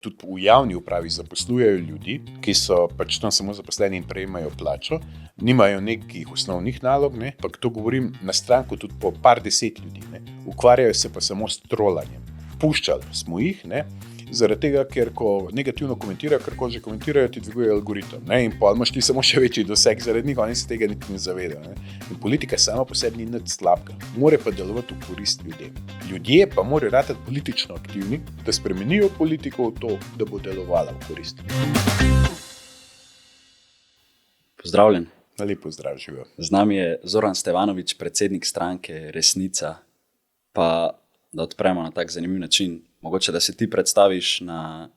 tudi v javni upravi zaposlujejo ljudi, ki so pač tam samo zaposleni in prejemajo plačo, nimajo nekih osnovnih nalog, ne, ampak to govorim na stranku tudi po par deset ljudi, ne, ukvarjajo se pa samo s trolanjem. Puščali smo jih, ne, zaradi tega, ker ko negativno komentirajo, ker že komentirajo, ti dvigujejo algoritem, ne, in pa imaš ti samo še večji doseg zaradi njih, oni se tega niti ne zavedajo, ne. In politika sama po sebi ni nič slabega, mora pa delovati v korist ljudem. Ljudje pa morajo ratati politično aktivni, da spremenijo politiko v to, da bo delovala v korist. Pozdravljen. Lepo zdrav, živijo. Z nami je Zoran Stevanović, predsednik stranke Resnica. Pa da odpremo na tak zanimiv način, mogoče da se ti predstaviš na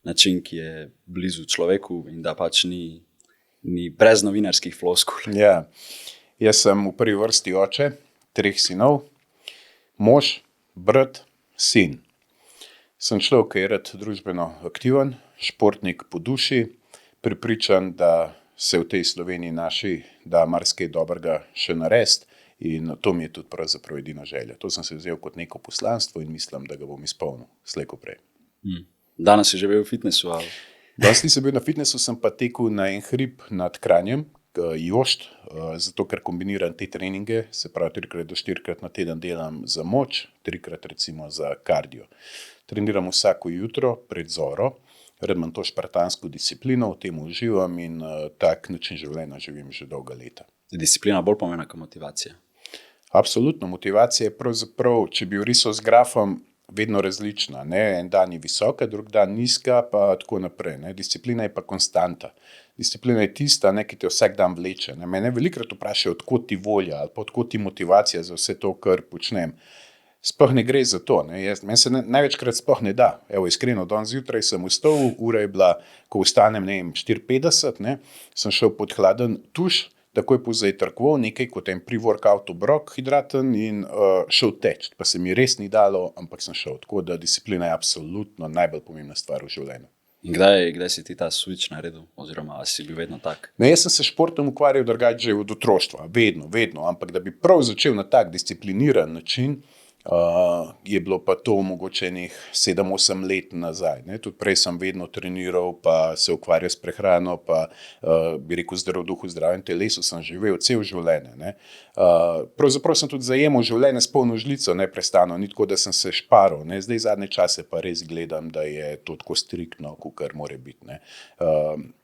način, ki je blizu človeku in da pač ni brez novinarskih floskul. Ja, jaz sem v prvi vrsti oče 3 sinov, mož, brat, sin. Sem človek, ki je rad družbeno aktiven, športnik po duši, prepričan, da se v tej Sloveniji naši da marsikaj dobrega še narediti. In to mi je tudi pravzaprav edina želja. To sem se vzel kot neko poslanstvo in mislim, da ga bom izpolnil slej ko prej. Danes si že bil v fitnessu? Ali? Danes nisem bil na fitnessu, sem pa tekel na en hrib nad Kranjem, Jošt, zato ker kombiniram te treninge, se pravi 3 do 4 na teden delam za moč, 3 recimo za kardio. Treniram vsako jutro pred zoro, rad imam to špartansko disciplino, v tem uživam in tak način življenja živim že dolga leta. Disciplina bolj pomembna kot motivacija? Absolutno, motivacija je pravzaprav, če bi risal z grafom, vedno različna, ne? En dan je visoka, drug dan nizka, pa tako naprej, ne? Disciplina je pa konstanta. Disciplina je tista, ne, ki te vsak dan vleče, ne? Mene velikokrat vprašajo, odkot ti volja ali pa odkot ti motivacija za vse to, kar počnem. Sploh ne gre za to, ne? Meni se največkrat sploh ne da. Evo, iskreno, danes zjutraj sem vstal, ura je bila, ko vstanem, 4:50, ne? Sem šel pod hladen tuš, takoj po zajtrkoval nekaj kot en pre-workout obrok hidraten in šel teč. Pa se mi res ni dalo, ampak sem šel. Tako da disciplina je absolutno najbolj pomembna stvar v življenju. In kdaj si ti ta switch naredil? Oziroma, si bil vedno tak? Ne, jaz sem se športom ukvarjal drugače že od otroštva. Vedno. Ampak da bi prav začel na tak discipliniran način, je bilo pa to mogoče 7-8 let nazaj. Ne? Tudi prej sem vedno treniral, pa se ukvarjal s prehrano, pa bi rekel zdrav duhu, zdravem telesu sem živel cel življenje. Ne? Pravzaprav sem tudi zajemal življenje s polno žlico, neprestano, ni tako, da sem se šparal. Ne? Zdaj zadnje čase pa res gledam, da je to tako striktno, kakor more biti. Ne?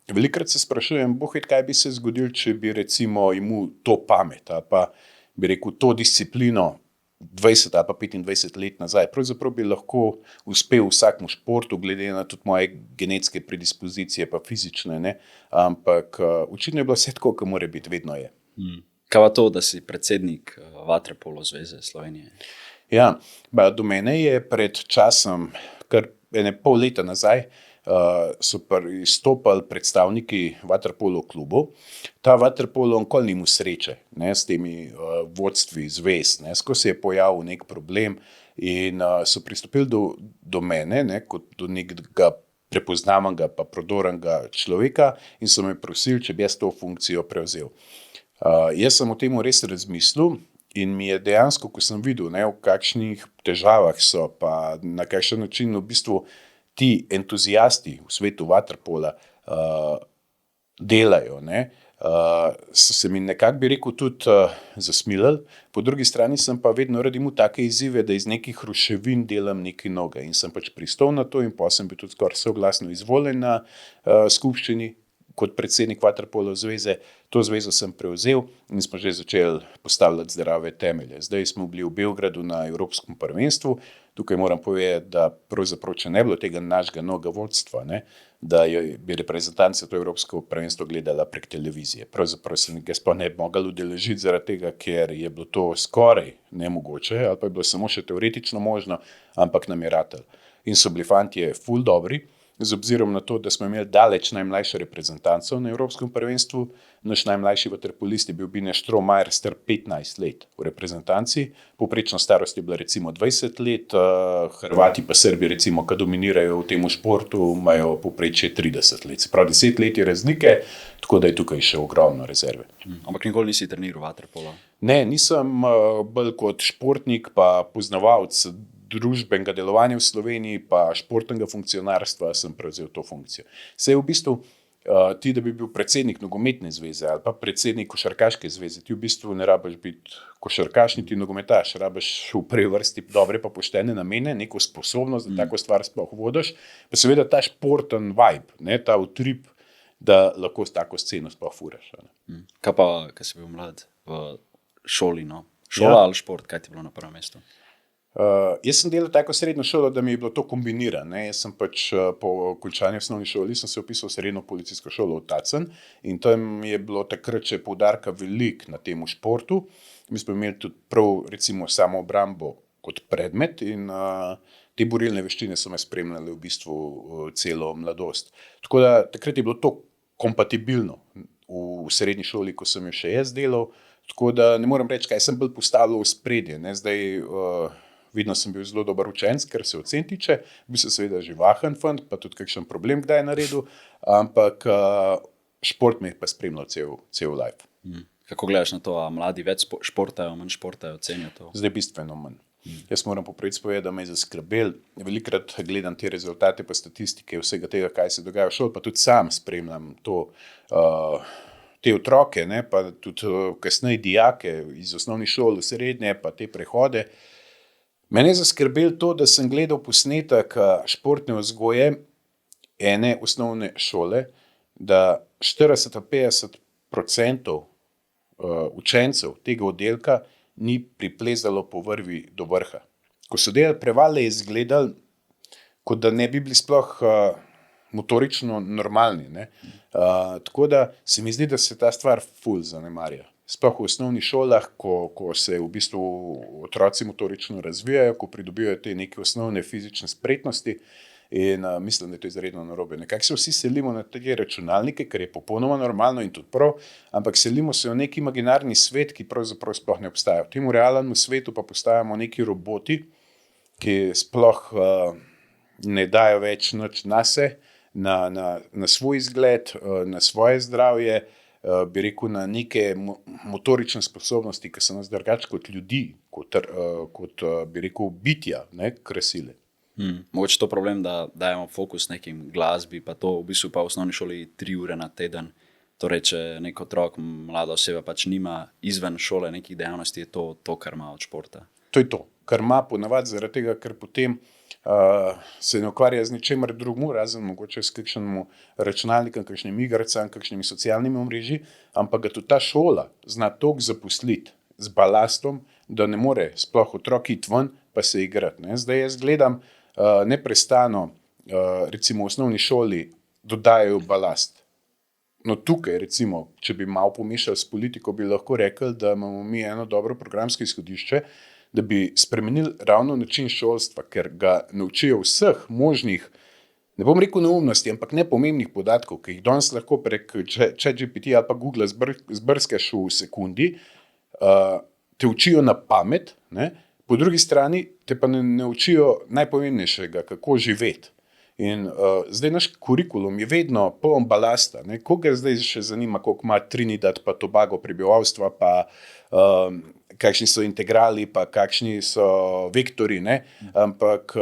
Velikokrat se sprašujem, kaj bi se zgodilo, če bi recimo imel to pamet, ali pa bi rekel to disciplino 20 ali pa 25 let nazaj. Pravzaprav bi lahko uspel v vsakmu športu, glede na tudi moje genetske predispozicije, pa fizične, ne? Ampak očitno je bilo vse tako, kot mora biti, vedno je. Kaj pa to, da si predsednik Vaterpolo zveze Slovenije? Ja, do mene je pred časom, kar pol leta nazaj, so pristopali predstavniki Vaterpolo klubov. Ta Vaterpolo nikoli ni imel sreče, ne, s temi vodstvi zvez, ne, skozi se je pojavil nek problem in so pristopili do mene, ne, kot do nekega prepoznavnega pa prodornega človeka in so me prosili, če bi jaz to funkcijo prevzel. Jaz sem o tem res razmislil in mi je dejansko, ko sem videl, ne, v kakšnih težavah so, pa na kakšen način v bistvu ti entuzijasti v svetu Vaterpola delajo, ne, so se mi nekako, bi rekel, tudi zasmilili. Po drugi strani sem pa vedno rad imel take izzive, da iz nekih ruševin delam nekaj novega in sem pač pristal na to in pa sem bil tudi skoraj soglasno izvoljen na skupščini kot predsednik Vaterpolo zveze. To zvezo sem prevzel in smo že začeli postavljati zdrave temelje. Zdaj smo bili v Beogradu na Evropskem prvenstvu. Tukaj moram povedati, da pravzaprav, če ne bilo tega našega novega vodstva, ne, da bi reprezentanca to Evropsko prvenstvo gledala prek televizije. Pravzaprav se ga sploh ne bi mogli udeležiti zaradi tega, ker je bilo to skoraj nemogoče, ali pa je bilo samo še teoretično možno, ampak nam je ratalo. In so bili fantje ful dobri, z obzirom na to, da smo imeli daleč najmlajšo reprezentanco na Evropskem prvenstvu. Naš najmlajši vaterpolist je bil Bine Štromajer, star 15 let v reprezentanci. Povprečna starost je bila recimo 20 let, Hrvati pa Srbi recimo, ki dominirajo v tem športu, imajo povprečje 30 let. Se pravi 10 let je razlike, tako da je tukaj še ogromno rezerve. Ampak nikoli nisi treniral vaterpola? Ne, nisem bolj kot športnik pa poznavalec družbenega delovanja v Sloveniji pa športnega funkcionarstva sem prevzel to funkcijo. Saj v bistvu ti, da bi bil predsednik nogometne zveze ali pa predsednik košarkaške zveze, ti v bistvu ne rabiš biti košarkaš niti nogometaš, rabiš v prvi vrsti dobre pa poštene namene, neko sposobnost, da tako stvar sploh vodiš, pa seveda ta športen vibe, ne, ta utrip, da lahko s tako sceno sploh furaš. Kaj pa, ko si bil mlad v šoli, no? Šola ali šport, kaj ti je bilo na prvem mestu? Jaz sem delal tako srednjo šolo, da mi je bilo to kombinirano. Jaz sem pač po končani osnovni šoli sem se vpisal v srednjo policijsko šolo v Tacen in tam je bilo takrat še poudarka veliko na temu športu. Mi smo imeli tudi prav recimo samo obrambo kot predmet in te borilne veščine so me spremljale v bistvu celo mladost. Tako da takrat je bilo to kompatibilno v srednji šoli, ko sem jo še jaz delal, tako da ne morem reči, kaj sem bolj postavil v spredje. Zdaj vidno sem bil zelo dober učenec, ker se ocen tiče, bil sem seveda živahen fant, pa tudi kakšen problem kdaj naredil, ampak šport me je pa spremljal cel life. Kako gledaš na to, a mladi več športajo, manj športajo, cenijo to? Zdaj bistveno manj. Jaz moram popraviti povedati, da me je zaskrbel. Velikokrat gledam te rezultate pa statistike vsega tega, kaj se dogaja v šoli, pa tudi sam spremljam to, te otroke, ne, pa tudi kasneje dijake iz osnovnih šol v srednje, pa te prehode. Mene je zaskrbelo to, da sem gledal posnetek športne vzgoje ene osnovne šole, da 40-50% učencev tega oddelka ni priplezalo po vrvi do vrha. Ko so delali prevale, je izgledalo, kot da ne bi bili sploh motorično normalni. Ne? Tako da se mi zdi, da se ta stvar ful zanemarja. Sploh v osnovnih šolah, ko se v bistvu otroci motorično razvijajo, ko pridobivajo te neke osnovne fizične spretnosti in mislim, da je to izredno narobe. Nekako se vsi selimo na te računalnike, kar je popolnoma normalno in tudi prav, ampak selimo se v neki imaginarni svet, ki pravzaprav sploh ne obstaja. V tem realnem svetu pa postajamo neki roboti, ki sploh ne dajo več nič nase, na svoj izgled, na svoje zdravje, bi rekel, na neke motorične sposobnosti, ki so nas drugače kot ljudi, kot bi rekel, bitja, ne, krasile. Mogoče to problem, da dajemo fokus nekim glasbi, pa to v bistvu pa v osnovni šoli 3 ure na teden. Torej, če nek otrok, mlada oseba pač nima izven šole nekih dejavnosti, je to, kar ima od športa. To je to, kar ima ponavadi zaradi tega, ker potem se ne ukvarja z ničemer drugim, razen mogoče s kakšnim računalnikom, kakšnim igricam, kakšnimi socialnimi omrežji, ampak ga tudi ta šola zna toliko zaposliti z balastom, da ne more sploh otrok iti ven pa se igrati. Ne? Zdaj jaz gledam neprestano, recimo v osnovni šoli dodajajo balast. No tukaj recimo, če bi malo pomešali s politiko, bi lahko rekli, da imamo mi eno dobro programsko izhodišče, da bi spremenili ravno način šolstva, ker ga naučijo vseh možnih, ne bom rekel neumnosti, ampak nepomembnih podatkov, ki jih danes lahko prek ChatGPT ali pa Google zbrskaš v sekundi, te učijo na pamet, ne? Po drugi strani te pa ne učijo najpomembnejšega, kako živeti. In zdaj naš kurikulum je vedno poln balasta. Ne? Koga zdaj še zanima, koliko ima Trinidad pa Tobago prebivalstva, pa kakšni so integrali, pa kakšni so vektori, ne? Ampak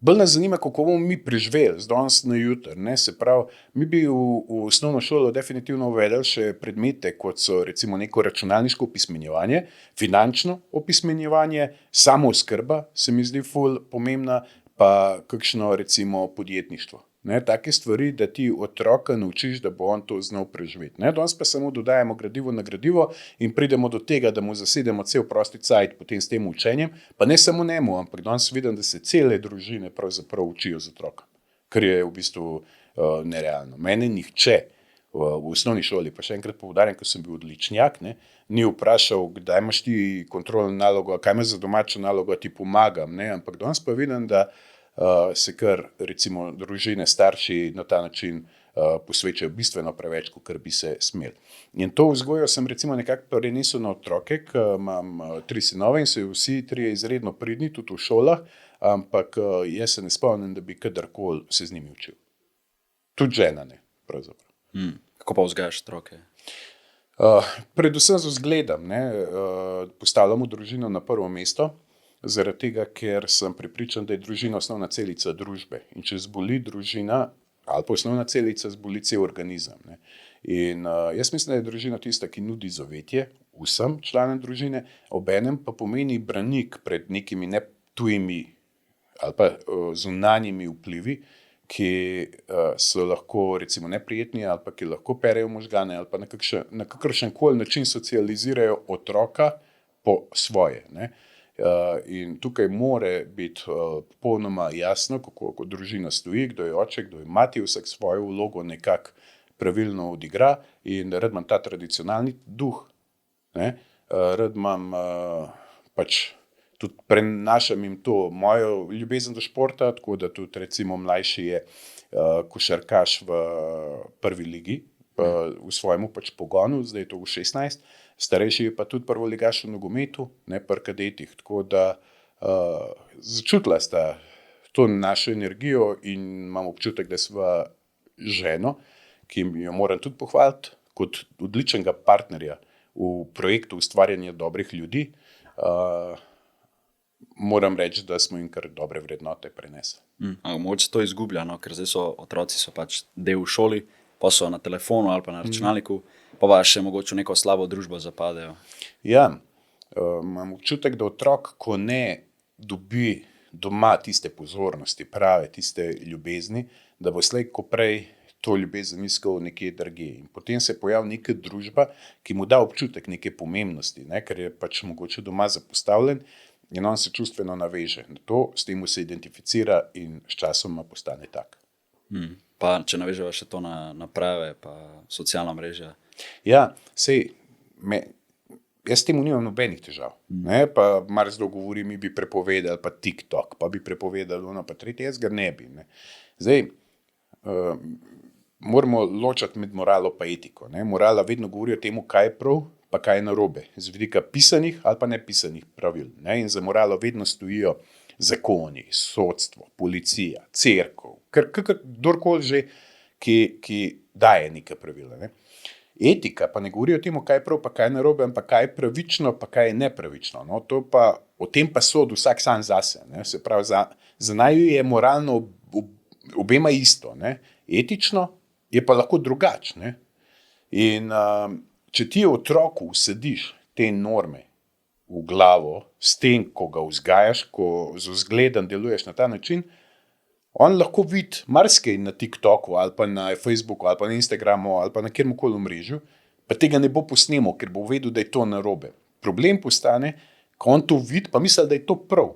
bolj nas zanima, kako bomo mi preživeli z danes na jutri. Ne? Se pravi, mi bi v osnovno šolo definitivno uvedeli še predmete, kot so recimo neko računalniško opismenjevanje, finančno opismenjevanje, samooskrba se mi zdi ful pomembna, pa kakšno recimo podjetništvo. Ne, take stvari, da ti otroka naučiš, da bo on to znal preživeti. Ne, danes pa samo dodajamo gradivo na gradivo in pridemo do tega, da mu zasedemo cel prosti cajt potem s tem učenjem, pa ne samo njemu, ampak danes vidim, da se cele družine pravzaprav učijo z otrokom, kar je v bistvu nerealno. Mene nihče v osnovni šoli, pa še enkrat poudarjam, ko sem bil odličnjak, ne, ni vprašal, kdaj imaš ti kontrolno nalogo, kaj imaš za domačo nalogo, ti pomagam, ne, ampak danes pa vidim, da se kar recimo družine, starši na ta način posvečajo bistveno preveč, kot bi se smeli. In to vzgojo sem recimo nekako prenesel na otroke, imam 3 sinove in so vsi 3 izredno pridni, tudi v šolah, ampak jaz se ne spomnim, da bi kadarkoli se z njimi učil. Tudi žena ne, pravzaprav. Kako pa vzgajaš otroke? Predvsem z vzgledom, ne, postavljamo družino na prvo mesto. zaradi tega, ker sem prepričan, da je družina osnovna celica družbe. In če zboli družina, ali pa osnovna celica, zboli cel organizem. Ne. In jaz mislim, da je družina tista, ki nudi zavetje vsem članom družine, obenem pa pomeni branik pred nekimi tujimi ali pa zunanjimi vplivi, ki so lahko recimo neprijetni ali pa ki lahko perejo možgane ali pa na kakršenkoli način socializirajo otroka po svoje. Ne. In tukaj more biti popolnoma jasno, kako družina stoji, kdo je oče, kdo je mati, vsak svojo vlogo nekako pravilno odigra in rad imam ta tradicionalni duh. Ne? Rad imam pač tudi prenašam jim to mojo ljubezen do športa, tako da tudi recimo mlajši je košarkaš v prvi ligi, v svojemu pač pogonu, zdaj je to v 16, starejši je pa tudi prvoligaš v nogometu, ne pri kadetih, tako da začutila sta to našo energijo in imam občutek, da sva ženo, ki jo moram tudi pohvaliti kot odličnega partnerja v projektu ustvarjanja dobrih ljudi, moram reči, da smo jim kar dobre vrednote prenesli. Mogoče to izgublja, no? Ker zdaj otroci so pač del v šoli, pa so na telefonu ali pa na računalniku, pa še mogoče v neko slabo družbo zapadejo. Ja, imam občutek, da otrok, ko ne dobi doma tiste pozornosti, prave tiste ljubezni, da bo slej ko prej to ljubezen iskal nekje drugje. In potem se pojavi neka družba, ki mu da občutek neke pomembnosti, ne? Ker je pač mogoče doma zapostavljen in on se čustveno naveže na to, s tem se identificira in s časoma postane tak. Pa če naveževa še to na naprave pa socialna mreža. Ja, sej, jaz s tem nimam nobenih težav. Ne? Pa marsikdo govori, mi bi prepovedali pa TikTok, pa bi prepovedali ono pa tretje, jaz ga ne bi. Ne? Zdaj, moramo ločati med moralo pa etiko. Ne? Morala vedno govori o temu, kaj je prav, pa kaj je narobe. Z vidika pisanih ali pa nepisanih pravil. Ne? In za moralo vedno stojijo zakoni, sodstvo, policija, cerkev, kdorkoli že, ki daje neka pravila. Ne? Etika pa ne govori o tem, kaj je prav, pa kaj je narobe, ampak kaj je pravično, pa kaj je nepravično. No? O tem pa sodi vsak sam zase. Ne? Se pravi, za naju je moralno obema isto. Ne? Etično je pa lahko drugače. In če ti otroku vsediš te norme v glavo, s tem, ko ga vzgajaš, ko z vzgledom deluješ na ta način, on lahko vidi marsikaj na TikToku ali pa na Facebooku ali pa na Instagramu ali pa na kjerkoli omrežju, pa tega ne bo posnemal, ker bo vedel, da je to narobe. Problem postane, ko on to vidi, pa misli, da je to prav.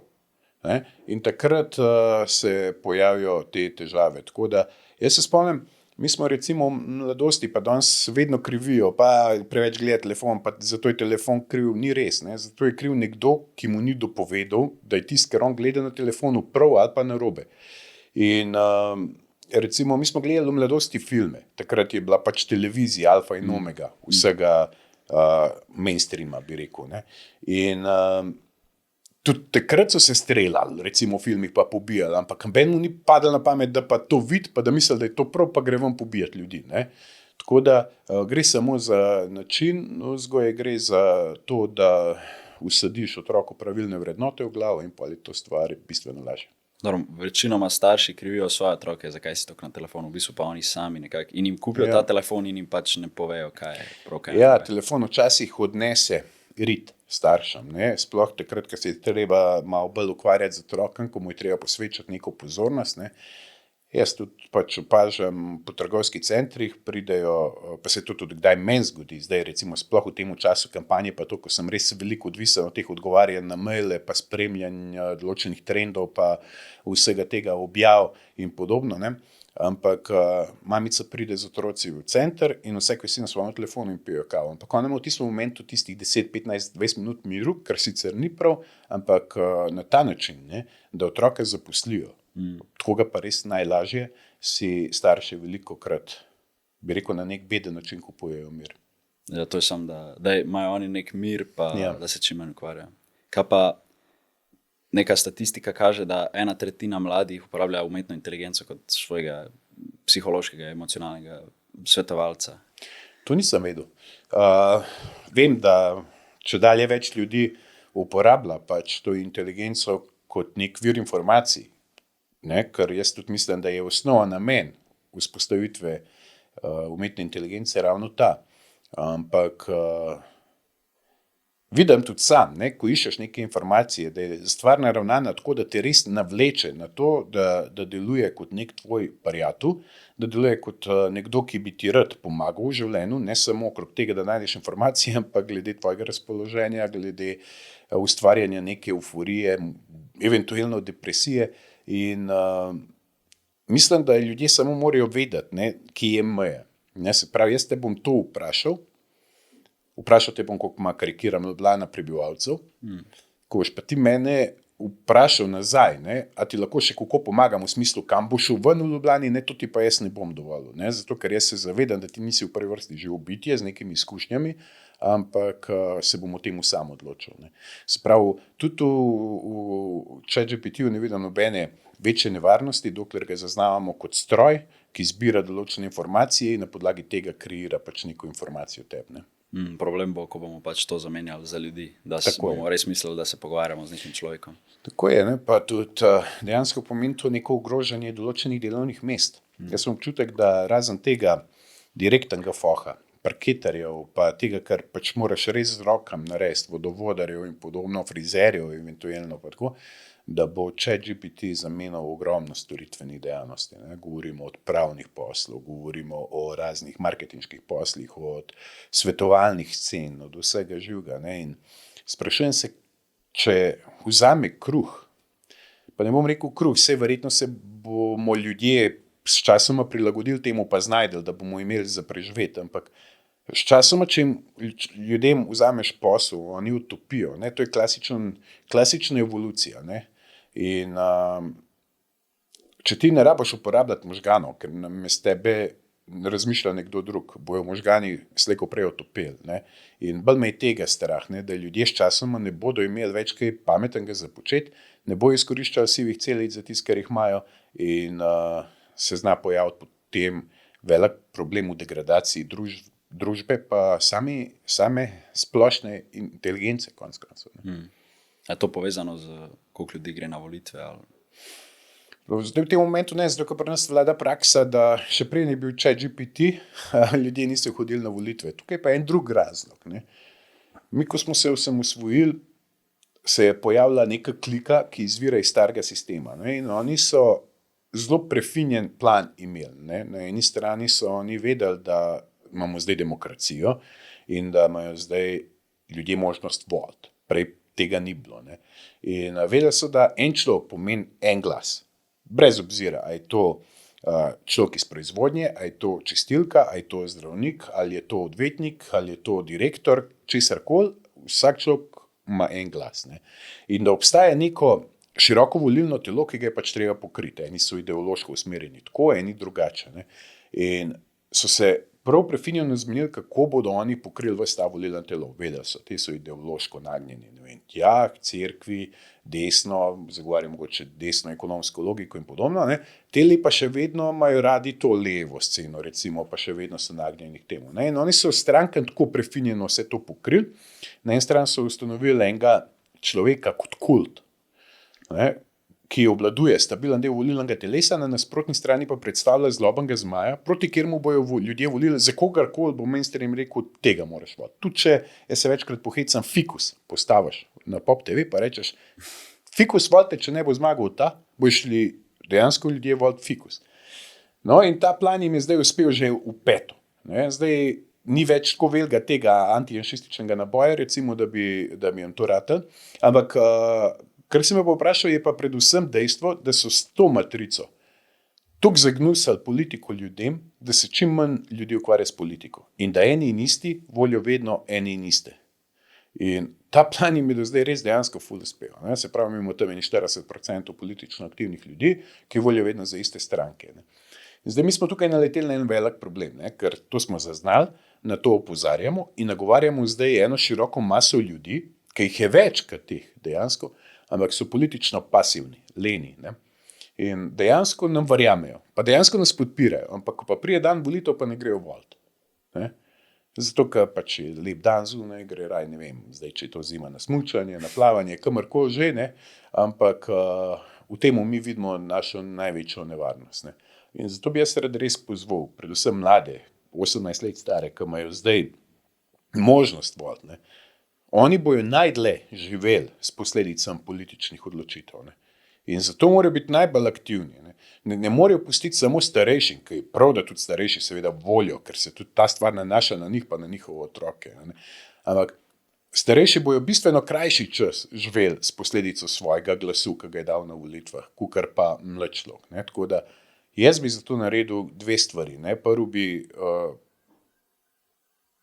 Ne? In takrat se pojavijo te težave. Tako da, jaz se spomnim, mi smo recimo v mladosti, pa danes vedno krivijo, pa preveč gleda telefon, pa zato je telefon kriv, ni res. Ne? Zato je kriv nekdo, ki mu ni dopovedal, da je tisti, ker on gleda na telefonu prav ali pa narobe. In recimo mi smo gledali v mladosti filme, takrat je bila pač televizija alfa in omega vsega mainstreama, bi rekel. Ne? In tudi takrat so se streljali, recimo v filmih pa pobijali, ampak nobenemu ni padlo na pamet, da pa to vidi, pa da misli, da je to prav, pa gre vam pobijati ljudi. Ne? Tako da gre samo za način vzgoje, gre za to, da vsadiš otroku pravilne vrednote v glavo in pa je to stvar bistveno lažje. Dobro, večinoma starši krivijo svoje otroke, zakaj si tako na telefonu, v bistvu pa oni sami nekako in jim kupijo ta telefon in jim pač ne povejo, kaj je prav, kaj je. Ja, telefon včasih odnese rit staršem, ne? Sploh takrat, ko se je treba malo bolj ukvarjati z otrokom, ko mu je treba posvečati neko pozornost. Ne? Jaz tudi pač opažam po trgovskih centrih, pridejo, pa se to tudi kdaj meni zgodi, zdaj recimo sploh v tem času kampanje, pa to, ko sem res veliko odvisen od teh odgovarjanj na maile, pa spremljanja določenih trendov, pa vsega tega objav in podobno, ne? Ampak mamica pride z otroci v center in vse, ko si na svojem telefonu in pijo kavo. Ampak on ima v tistem momentu tistih 10, 15, 20 minut miru, kar sicer ni prav, ampak na ta način, ne, da otroke zaposlijo. Tako ga pa res najlažje si starši veliko krat, bi rekel, na nek beden način kupujejo mir. Ja, to je samo, da imajo oni nek mir, pa da se čim manj ukvarjajo. Kaj pa neka statistika kaže, da 1/3 mladih uporablja umetno inteligenco kot svojega psihološkega, emocionalnega svetovalca. To nisem vedel. Vem, da če dalje več ljudi uporablja pač to inteligenco kot nek vir informacij, ne? Ker jaz tudi mislim, da je osnova namen vzpostavitve umetne inteligence ravno ta. Ampak vidim tudi sam, ne, ko iščeš neke informacije, da je stvar naravnana tako, da te res navleče na to, da deluje kot nek tvoj prijatelj, da deluje kot nekdo, ki bi ti rad pomagal v življenju, ne samo okrog tega, da najdeš informacije, ampak glede tvojega razpoloženja, glede ustvarjanja neke euforije, eventualno depresije. In mislim, da ljudje samo morajo vedeti, ne, kje je meja. Ne, se pravi, jaz te bom to vprašal te bom, koliko ima, karikiram, Ljubljana prebivalcev, ko boš pa ti mene vprašal nazaj, ne, a ti lahko še kako pomagam v smislu, kam boš šel ven v Ljubljani, ne, to ti pa jaz ne bom dovolil, ne, zato ker jaz se zavedam, da ti nisi v prvi vrsti živo bitje z nekimi izkušnjami, ampak se bom o tem sam odločil. Ne. Se pravi, tudi v ChatGPT-ju ne vidim nobene večje nevarnosti, dokler ga zaznavamo kot stroj, ki zbira določene informacije in na podlagi tega kreira pač neko informacijo o tebi. Problem bo, ko bomo pač to zamenjali za ljudi, da bomo res mislili, da se pogovarjamo z nekim človekom. Tako je, ne? Pa tudi dejansko pomeni to neko ogrožanje določenih delovnih mest. Jaz sem občutek, da razen tega direktnega foha, parketarjev, pa tega, kar pač moraš res z rokam narediti, vodovodarjev in podobno, frizerjev eventualno pa tako, da bo ChatGPT zamenjal ogromno storitvenih dejavnosti. Ne? Govorimo od pravnih poslov, govorimo o raznih marketinških poslih, od svetovalnih scen, od vsega živega. Ne? In sprašujem se, če vzame kruh, pa ne bom rekel kruh, vse verjetno se bomo ljudje s časoma prilagodili temu, pa znajdeli, da bomo imeli za preživeti, ampak s časoma, če ljudem vzameš posel, oni utopijo. Ne? To je klasična evolucija. Ne? In če ti ne rabiš uporabljati možganov, ker namesto tebe razmišlja nekdo drug, bojo možgani slej ko prej utopili. Ne? In bolj me je tega strah, ne? Da ljudje s časoma ne bodo imeli več kaj pametnega za početi, ne bojo izkoriščali sivih celic za tisto, kar jih imajo, in se zna pojaviti potem velik problem v degradaciji družbe, pa same splošne inteligence konec koncev. Je to povezano z koliko ljudi gre na volitve? Ali? Zdaj v tem momentu ne, zato ker pri nas vlada praksa, da še prej ni bil ChatGPT, ljudje niso hodili na volitve. Tukaj pa je en drug razlog. Ne. Mi, ko smo se osamosvojili, se je pojavila neka klika, ki izvira iz starega sistema. Ne. In oni so zelo prefinjen plan imeli. Ne. Na eni strani so oni vedeli, da imamo zdaj demokracijo in da imajo zdaj ljudje možnost voliti. Prej tega ni bilo. Ne. In vedeli so, da en človek pomeni en glas. Brez obzira, a je to človek iz proizvodnje, a je to čistilka, a je to zdravnik, ali je to odvetnik, ali je to direktor, česarkoli, vsak človek ima en glas. Ne. In da obstaja neko široko volilno telo, ki ga je pač treba pokriti. Eni so ideološko usmerjeni tako, eni drugače. Ne. In so se prav prefinjeno zmenili, kako bodo oni pokrili ves ta volilno telo. Vedeli so, ti so ideološko nagnjeni. Ne vem, tja, k cerkvi, desno, zagovarjam mogoče desno ekonomsko logiko in podobno. Ne. Teli pa še vedno imajo radi to levo sceno, recimo, pa še vedno so nagnjeni k temu. Ne. In oni so strankam tako prefinjeno vse to pokrili. Na en stran so ustanovili enega človeka kot kult, ne, ki obladuje stabilen del volilnega telesa, na nasprotni strani pa predstavlja zlobnega zmaja, proti kateremu bojo ljudje volili, za kogarkoli bo mainstream rekel, tega moraš voliti. Tudi če jaz se večkrat pohecam, fikus postaviš na Pop TV, pa rečeš, fikus volite, če ne bo zmagal ta, bojo šli dejansko ljudje voliti fikus. No, in ta plan jim je zdaj uspel že v peto. Ne? Zdaj ni več tako velikega tega antijanšističnega naboja, recimo, da bi jim to ratalo, ampak kar se me pa vprašal, je pa predvsem dejstvo, da so s to matrico toliko zagnusali politiko ljudem, da se čim manj ljudi ukvarja s politiko. In da eni in isti volijo vedno eni in iste. In ta plan jim je do zdaj res dejansko ful uspel. Se pravi, imamo tam 40% politično aktivnih ljudi, ki volijo vedno za iste stranke. Ne. In zdaj mi smo tukaj naleteli na en velik problem, ne, ker to smo zaznali, na to opozarjamo in nagovarjamo zdaj eno široko maso ljudi, ki jih je več kot teh dejansko, ampak so politično pasivni, leni. Ne? In dejansko nam verjamejo, pa dejansko nas podpirajo, ampak ko pa prije dan volitev, pa ne grejo voliti. Zato, ker pač je lep dan zunaj, gre raj, ne vem, zdaj, če je to zima na smučanje, na plavanje, kamorkoli že, ne, ampak v tem mi vidimo našo največjo nevarnost. Ne. In zato bi jaz rad res pozval, predvsem mlade, 18 let stare, ki imajo zdaj možnost voliti, ne. Oni bojo najdlje živeli s posledicami političnih odločitev. Ne. In zato morajo biti najbolj aktivni. Ne morejo pustiti samo starejšim, ki je prav, da tudi starejši seveda volijo, ker se tudi ta stvar nanaša na njih pa na njihove otroke. Ne. Ampak starejši bojo bistveno krajši čas živeli s posledico svojega glasu, ki ga je dal na volitvah, kakor pa mlad človek. Ne. Tako da jaz bi zato naredil dve stvari. Ne. Prvi bi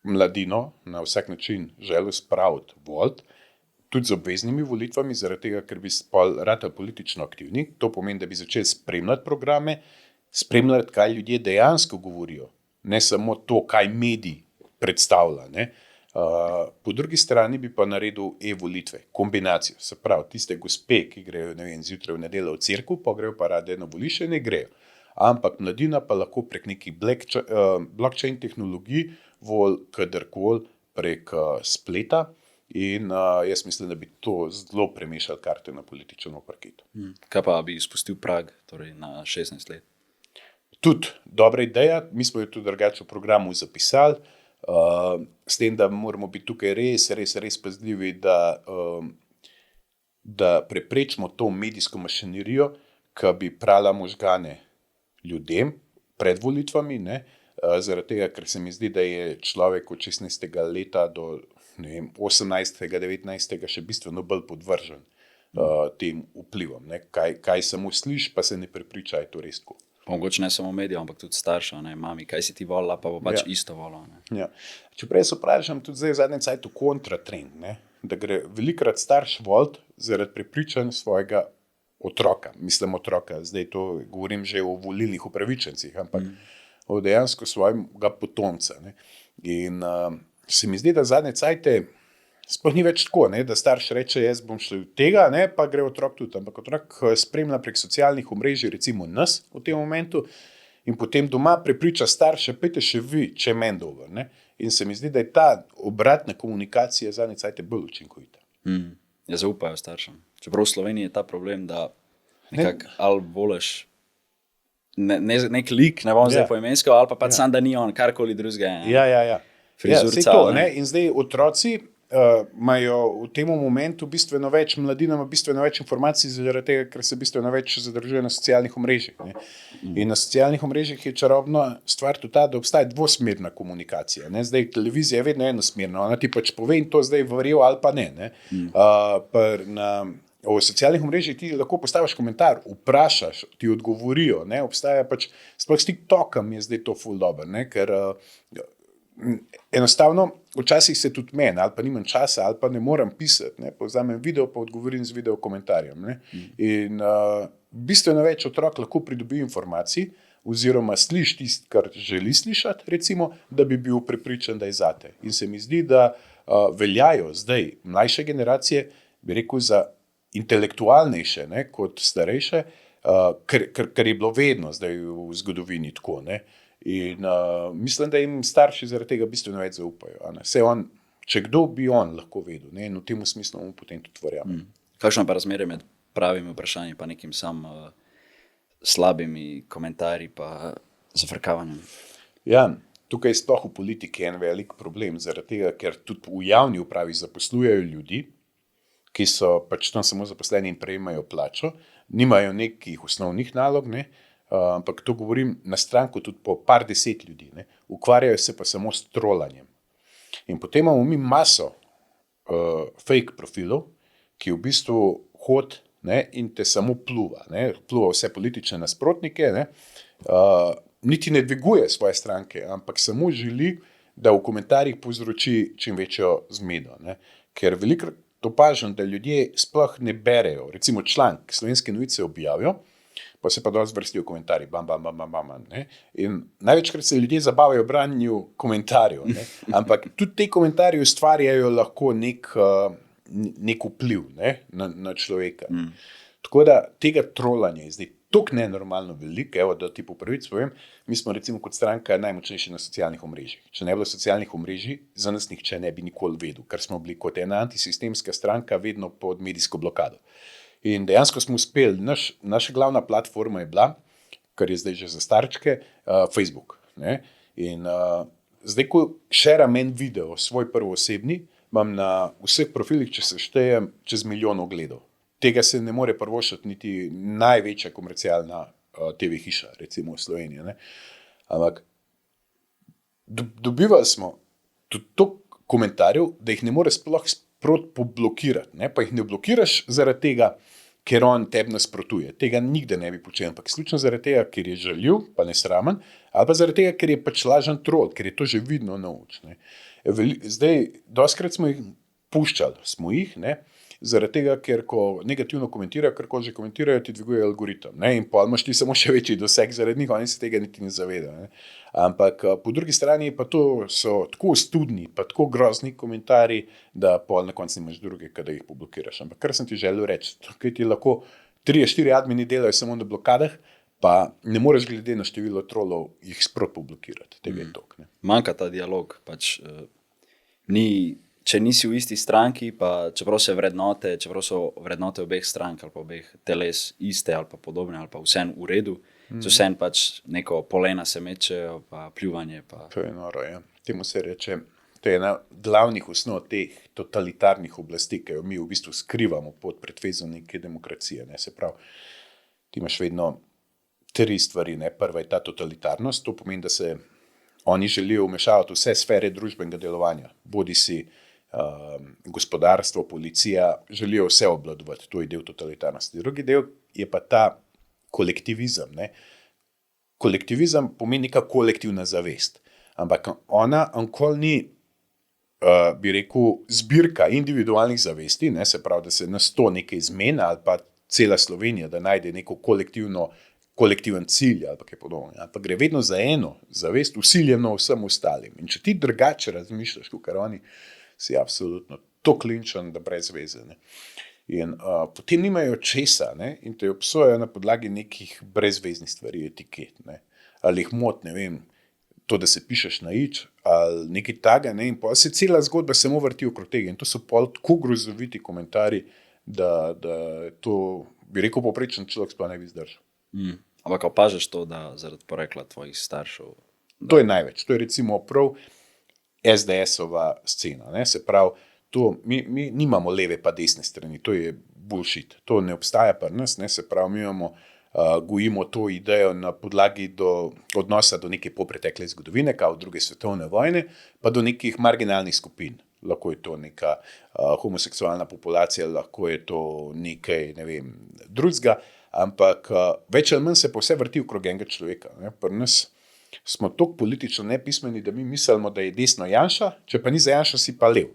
mladino na vsak način želel spraviti voliti, tudi z obveznimi volitvami, zaradi tega, ker bi ratali politično aktivni. To pomeni, da bi začeli spremljati programe, spremljati, kaj ljudje dejansko govorijo, ne samo to, kaj mediji predstavlja. Ne. Po drugi strani bi pa naredil e-volitve, kombinacijo. Se pravi, tiste gospe, ki grejo, ne vem, zjutraj v nedeljo v cerkev, pa grejo pa rade na volišče, ne grejo. Ampak mladina pa lahko prek nekih blockchain tehnologij voli kadarkoli prek spleta. In jaz mislim, da bi to zelo premešali karte na političnem parketu. Kaj pa bi izpustil prag, torej na 16 let? Tudi dobra ideja, mi smo jo tudi drugače v programu zapisali, s tem, da moramo biti tukaj res pazljivi, da preprečimo to medijsko mašinerijo, ki bi prala možgane ljudem pred volitvami, ne, zaradi tega, ker se mi zdi, da je človek od 16. leta do 18. 19. še bistveno bolj podvržen tem vplivom. Ne. Kaj samo sliš, pa se ne prepriča, je to res tako. Mogoče ne samo medijev, ampak tudi staršev, ne, mami, kaj si ti volila, pa bo pač isto volila. Ja. Čeprav se vprašam tudi zdaj v zadnjem cajtu kontratrend, ne, da gre velikrat starš voliti zaradi prepričanj svojega otroka. Mislim otroka, zdaj to govorim že o volilnih upravičencih, ampak o dejansko svojega potomca. Ne. In se mi zdi, da zadnje cajte sploh ni več tako, ne, da starš reče, jaz bom šel tega, ne, pa gre otrok tudi. Ampak otrok spremlja prek socialnih omrežij, recimo nas v tem momentu, in potem doma prepriča starše, pejte še vi, če je meni dober. Ne. In se mi zdi, da je ta obratna komunikacija zadnje cajte bolj učinkovita. Ja, zaupajo staršem. Čeprav v Sloveniji je ta problem, da nekako ali voliš nek lik, ne bom zdaj poimensko, ali pa sam, da ni on, karkoli drugega. Ja. Frizurca. To, ne. In zdaj otroci imajo v tem momentu bistveno več, mladina ima bistveno več informacij, zaradi tega, ker se bistveno več zadržuje na socialnih omrežjih. Ne. In na socialnih omrežjih je čarobna stvar tudi ta, da obstaja dvosmerna komunikacija. Ne. Zdaj televizija je vedno enosmerna, ona ti pač pove in to zdaj verjel ali pa ne. V socialnih omrežjih ti lahko postaviš komentar, vprašaš, ti odgovorijo. Ne. Obstaja pač, sploh s TikTokom je zdaj to ful dobro, ne, ker enostavno včasih se tudi meni, ali pa nimam časa, ali pa ne moram pisati, ne, povzamem video, pa odgovorim z video komentarjem. Ne. In bistveno več otrok lahko pridobi informacij, oziroma sliši tisto, kar želi slišati, recimo, da bi bil prepričan, da je zate. In se mi zdi, da veljajo zdaj mlajše generacije, bi rekel, za intelektualnejše, ne, kot starejše, ker je bilo vedno zdaj v zgodovini tako, ne. In mislim, da jim starši zaradi tega bistveno več zaupajo. Saj on, če kdo bi on lahko vedel, ne, in v tem smislu mu potem tudi verjamem. Kakšno pa razmerje med pravimi vprašanji pa nekim slabimi komentarji pa zafrkavanjem? Ja, tukaj je sploh v politiki en velik problem, zaradi tega, ker tudi v javni upravi zaposlujejo ljudi, ki so pač tam samo zaposleni in prejemajo plačo, nimajo nekih osnovnih nalog, ne, ampak to govorim na stranku tudi po par 10 ljudi, ne, ukvarjajo se pa samo s trolanjem. In potem imamo mi maso fake profilov, ki v bistvu hod, ne, in te samo pluva, ne, pluva vse politične nasprotnike, ne, niti ne dviguje svoje stranke, ampak samo želi, da v komentarjih povzroči čim večjo zmedo, ne, ker velikokrat opažam, da ljudje sploh ne berejo, recimo članek Slovenske novice objavijo, pa se pa dosti vrstijo komentarji, bam, ne. In največkrat se ljudje zabavajo v branju komentarjev, ne. Ampak tudi te komentarji ustvarjajo lahko nek vpliv, ne, na človeka. Tako da tega trolanja je zdaj toliko nenormalno veliko, evo, da ti po pravici povem, mi smo recimo kot stranka najmočnejši na socialnih omrežjih. Če ne bi bilo socialnih omrežij, za nas nihče ne bi nikoli vedel, ker smo bili kot ena antisistemska stranka vedno pod medijsko blokado. In dejansko smo uspeli, naša glavna platforma je bila, kar je zdaj že za starčke, Facebook. Ne? In zdaj, ko šeram en video, svoj prvoosebni, imam na vseh profilih, če se štejem, čez 1 milijon ogledov. Tega se ne more privoščiti niti največja komercialna TV hiša, recimo v Sloveniji. Ne? Ampak dobivali smo tudi toliko komentarjev, da jih ne more sploh sproti poblokirati. Ne? Pa jih ne blokiraš zaradi tega, ker on tebi nasprotuje. Tega nikde ne bi počel, ampak izključno zaradi tega, ker je žaljiv, pa nesramen, ali pa zaradi tega, ker je pač lažen trol, ker je to že vidno nauč. Ne? Zdaj, doskrat smo jih puščali, ne? Zaradi tega, ker ko negativno komentirajo, karkoli že komentirajo, ti dviguje algoritem. Ne? In pol imaš ti samo še večji doseg zaradi njih, oni se tega niti ne zavedajo. Ne? Ampak po drugi strani pa to so tako studni, pa tako grozni komentarji, da pol na koncu nimaš druge, kada jih poblokiraš. Ampak kar sem ti želel reči, tukaj ti lahko 3-4 admini delajo samo na blokadah, pa ne moreš glede na število trolov jih sproti poblokirati. Tega je tok. Ne? Manjka ta dialog, pač če nisi v isti stranki, pa čeprav so vrednote obeh strank ali pa obeh teles iste ali pa podobne ali pa vsem v redu, so vsem pač neko polena se mečejo, pa pljuvanje. Pa... To je noro, ja. Temu se reče, to je ena glavnih osnov teh totalitarnih oblasti, ki jo mi v bistvu skrivamo pod pretvezo neke demokracije. Ne? Se pravi, ti imaš vedno 3 stvari. Ne? Prva je ta totalitarnost, to pomeni, da se oni želijo vmešavati vse sfere družbenega delovanja, bodi si gospodarstvo, policija, želijo vse obvladovati, to je del totalitarnosti. Drugi del je pa ta kolektivizem. Ne? Kolektivizem pomeni neka kolektivna zavest, ampak ona nikoli ni, bi rekel, zbirka individualnih zavesti, ne? Se pravi, da se nas to nekaj zmena ali pa cela Slovenija, da najde neko kolektiven cilj ali pa kaj podobno. Ampak gre vedno za eno zavest, vsiljeno vsem ostalim. In če ti drugače razmišljaš, kot oni, si absolutno to klinčen, da brez veze. Ne? In potem nimajo česa, ne? In te obsojajo na podlagi nekih brezveznih stvari, etiket. Ne? Ali jih mot, ne vem, to, da se pišeš na ič, ali nekaj taga, ne? In pa se cela zgodba samo vrti okrog tega. In to so pol tako grozoviti komentarji, da to, bi rekel, poprečen človek sploh ne bi zdržal. Ampak opažaš to, da zaradi porekla tvojih staršev? Da... To je največ. To je recimo prav SDS-ova scena. Ne? Se pravi, mi nimamo leve pa desne strani, to je bullshit. To ne obstaja pri nas, ne? Se pravi, mi gojimo to idejo na podlagi odnosa do neke popretekle zgodovine, kao druge svetovne vojne, pa do nekih marginalnih skupin. Lahko je to neka homoseksualna populacija, lahko je to nekaj, ne vem, drugega, ampak več ali manj se pa vse vrti okrog enega človeka. Ne? Pri nas smo toliko politično nepismeni, da mi mislimo, da je desno Janša, če pa ni za Janša, si pa lev.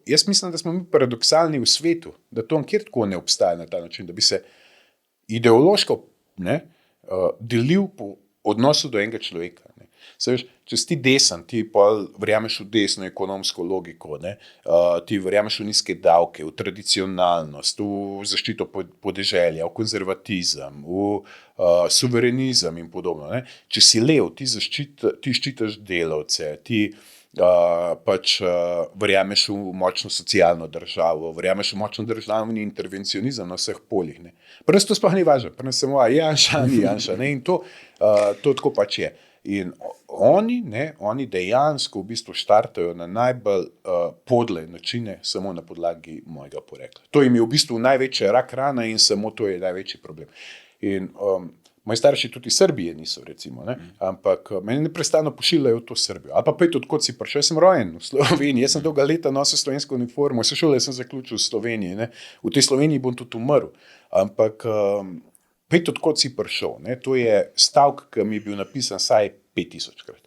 Jaz mislim, da smo mi paradoksalni v svetu, da to nikjer tako ne obstaja na ta način, da bi se ideološko delil po odnosu do enega človeka. Ne. Veš, če si ti desen, ti pa verjameš v desno ekonomsko logiko, ne, ti verjameš v nizke davke, v tradicionalnost, v zaščito podeželja, v konzervatizem, v suverenizem in podobno. Ne. Če si lev, ti ščitaš delavce, ti verjameš v močno socialno državo, verjameš v močno državni intervencionizem na vseh poljih. Ne. Pri nas to sploh ni važno, pri nas samo Janša, ni Janša. Ne. In to tako pač je. In oni dejansko v bistvu štartajo na najbolj podle načine samo na podlagi mojega porekla. To jim je v bistvu največja rak rana in samo to je največji problem. In moji starši tudi Srbije niso, recimo, ne? Ampak meni neprestano pošiljajo to Srbijo. Ali pa pejte, odkot si prišel, jaz sem rojen v Sloveniji, jaz sem dolga leta nosil slovensko uniformo, vse šole sem zaključil v Sloveniji, ne? V tej Sloveniji bom tudi umrl. Ampak pejte, odkot si prišel, ne? To je stavek, ki mi je bil napisan vsaj 5000-krat.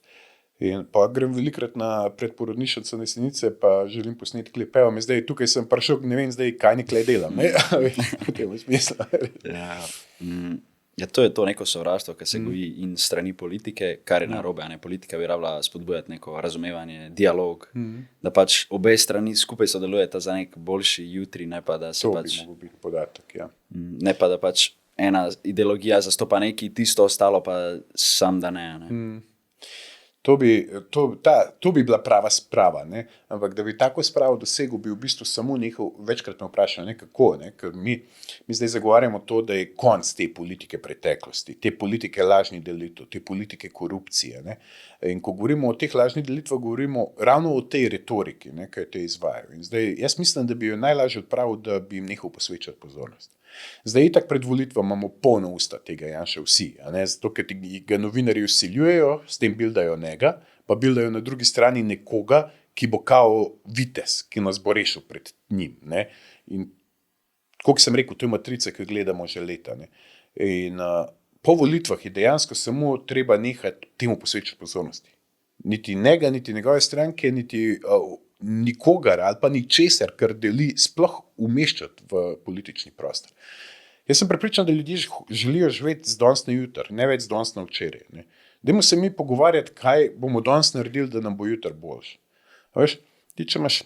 In pa grem velikrat na predporodnišnico na Jesenice, pa želim posneti klip. Evo me zdaj, tukaj sem prišel, ne vem zdaj, kaj nekaj delam, ne? V tem smislu. Ja, to je to neko sovraštvo, ki se goji in strani politike, kar je narobe, a ne politika bi rabila spodbujati neko razumevanje, dialog, da pač obe strani skupaj sodelujeta za nek boljši jutri, ne pa da se to pač... bi mogel biti podatek, ja. Ne pa da pač ena ideologija zastopa neki, tisto ostalo pa sam da ne. To bi bila prava sprava, ne? Ampak da bi tako spravo dosegel, bi v bistvu samo nekaj, večkrat me vprašal, ne, kako, ne? Ker mi zdaj zagovarjamo to, da je konc te politike preteklosti, te politike lažnih delitev, te politike korupcije, ne? In ko govorimo o teh lažnih delitvah, govorimo ravno o tej retoriki, ne, ki te izvajajo. In zdaj, jaz mislim, da bi jo najlažje odpravil, da bi jim nehal posvečati pozornost. Zdaj itak pred volitvami imamo polno usta tega Janša vsi, a ne, zato ker ga novinarji vsiljujejo, s tem bildajo njega, pa bildajo na drugi strani nekoga, ki bo kao vitez, ki nas bo rešil pred njim, ne. In kot sem rekel, to je matrica, ki jo gledamo že leta, ne. In po volitvah je dejansko samo treba nehati temu posvečati pozornosti. Niti njega, niti njegove stranke, niti nikogar ali pa ničesar, kar deli, sploh umeščati v politični prostor. Jaz sem prepričan, da ljudje želijo živeti z danes na jutri, ne več z danes na včeraj, ne. Dajmo se mi pogovarjati, kaj bomo danes naredili, da nam bo jutri boljše. Veš, ti če imaš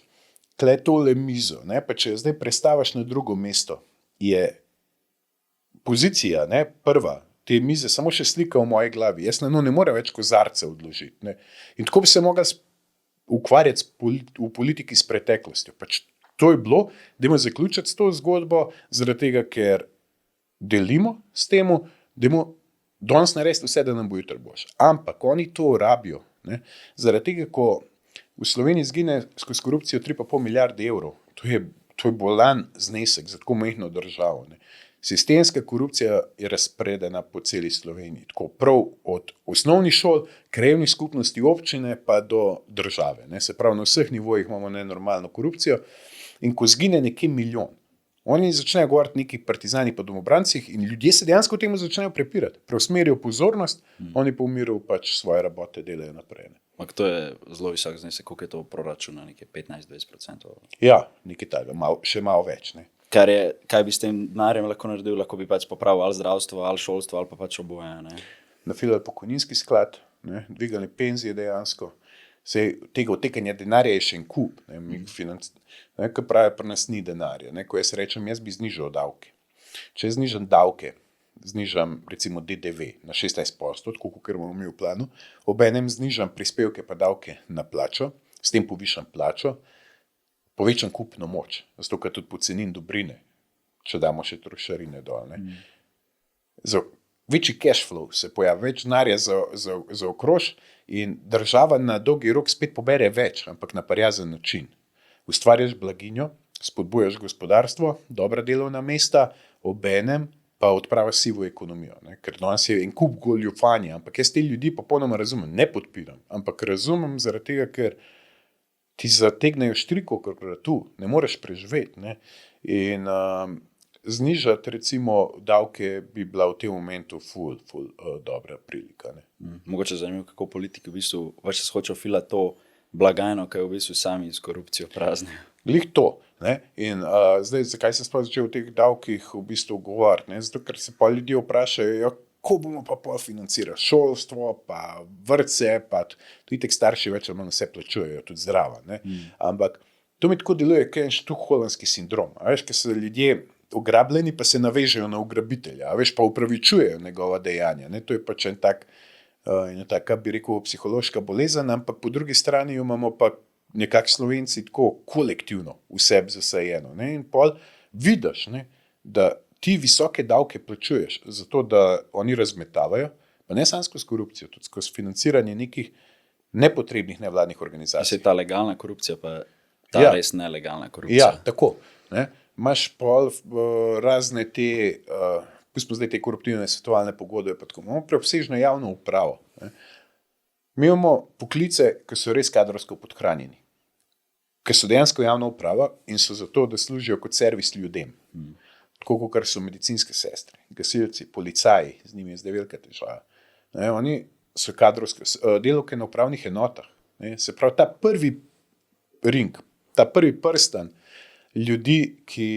tle tole mizo, ne, pa če zdaj prestaviš na drugo mesto, je pozicija, ne, prva te mize samo še slika v moji glavi. Jaz ne morem več kozarce odložiti, ne. In tako bi se mogli ukvarjati v politiki s preteklostjo. Pač to je bilo, dajmo zaključiti s to zgodbo, zaradi tega, ker delimo s temu, dajmo danes narediti vse, da nam bo jutri boljše. Ampak oni to rabijo, ne, zaradi tega, ko v Sloveniji izgine skozi korupcijo 3,5 milijarde evrov, to je bolan znesek za tako majhno državo, ne. Sistemska korupcija je razpredena po celi Sloveniji, tako prav od osnovnih šol, krajevnih skupnosti, občine pa do države, ne. Se pravi, na vseh nivojih imamo nenormalno korupcijo in ko zgine nekje milijon, oni začnejo govoriti nekih partizanih pa domobrancih in ljudje se dejansko temu začnejo prepirati, preusmerijo pozornost, oni pa v miru pač svoje rabote delajo naprej, ne. Ampak to je zelo visok znesek, koliko je to proračuna, nekaj 15-20%. Ja, nekaj takega, še malo več, ne. Kaj bi s tem denarjem lahko naredil, lahko bi pač popravil ali zdravstvo, ali šolstvo, ali pa pač oboje, ne? Nafilali pokojninski sklad, ne, dvigali penzije dejansko. Sej tega odtekanja denarja je še en kup, ne, ko pravi, pri nas ni denarja, ne, ko jaz rečem, jaz bi znižal davke. Če znižam davke, znižam recimo DDV na 16%, tako kot imamo mi v planu, obenem znižam prispevke pa davke na plačo, s tem povišam plačo, povečam kupno moč, zato ker tudi pocenim dobrine, če damo še trošarine dol, ne. Za večji cash flow se pojavi, več denarja za okrož in država na dolgi rok spet pobere več, ampak na prijazen način. Ustvarjaš blaginjo, spodbujaš gospodarstvo, dobra delovna mesta, obenem pa odpraviš sivo ekonomijo, ne. Ker danes je en kup goljufanja, ampak jaz te ljudi popolnoma razumem, ne podpiram, ampak razumem zaradi tega, ker ti zategnejo štriko, ker tu ne moreš preživeti, ne. In znižati recimo davke bi bila v tem momentu ful dobra prilika, ne. Mogoče zanimivo, kako politiki v bistvu več se hočejo filati to blagajno, kaj v bistvu sami z korupcijo praznijo. Glih to, ne. In zdaj, zakaj sem sploh začel o teh davkih v bistvu govoriti, ne, zato ker se pa ljudje vprašajo, ko bomo pa pol financirali šolstvo, pa vrtce, pa tudi tek starši več ali manj vse plačujejo, tudi zdrava, ne. Ampak to mi tako deluje, kot en štokholmski sindrom, a veš, ker so ljudje ugrabljeni, pa se navežejo na ugrabitelja, a veš, pa upravičujejo njegova dejanja, ne, to je pač ena taka, bi rekel, psihološka bolezen, ampak po drugi strani jo imamo pa nekako Slovenci tako kolektivno v sebi zasajeno, ne, in pol vidiš, ne, da ti visoke davke plačuješ, zato da oni razmetavajo, pa ne samo skozi korupcijo, tudi skozi financiranje nekih nepotrebnih nevladnih organizacij. Se je ta legalna korupcija, pa ta res nelegalna korupcija. Ja, tako, ne. Imaš pol razne te, pustimo zdaj te koruptivne svetovalne pogodbe, pa tako, imamo preobsežno javno upravo, ne. Mi imamo poklice, ki so res kadrovsko podhranjeni, ki so dejansko javna uprava in so zato, da služijo kot servis ljudem. Tako kot so medicinske sestre, gasilci, policaji, z njimi je zdaj velika težava. Ne, oni so kadrovske, delavke na upravnih enotah, ne, se pravi, ta prvi ring, ta prvi prstan ljudi, ki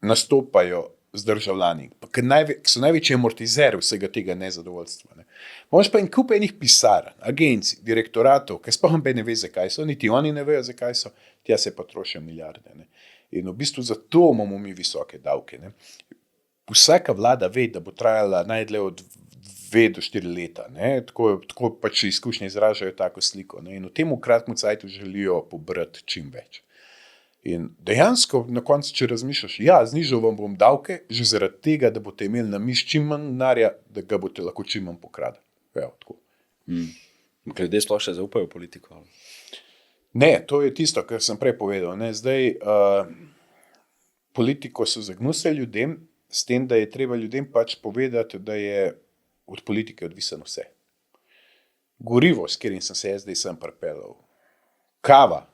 nastopajo z državljani, ki so največji amortizeri vsega tega nezadovoljstva, ne. Imaš pa en kup enih pisarn, agencij, direktoratov, ki sploh ne ve, zakaj so, niti oni ne vejo, zakaj so, tja se pa trošijo milijarde, ne. In v bistvu zato imamo mi visoke davke, ne. vsaka vlada ve, da bo trajala najdlje od 2 do 4 leta. Ne? Tako pač izkušnje izražajo tako sliko. Ne? In v tem kratkem cajtu želijo pobrati čim več. In dejansko na koncu, če razmišljaš, ja, znižal vam bom davke, že zaradi tega, da boste imeli na miš čim manj denarja, da ga boste lahko čim manj pokradli. Ja, tako. Ljudje sploh še zaupajo v politiko? Ne, to je tisto, kar sem prej povedal. Ne? Zdaj, politiko so zagnusili ljudem, s tem, da je treba ljudem pač povedati, da je od politike odvisen vse. Gorivo, s katerim sem se jaz zdaj sem pripeljal, kava,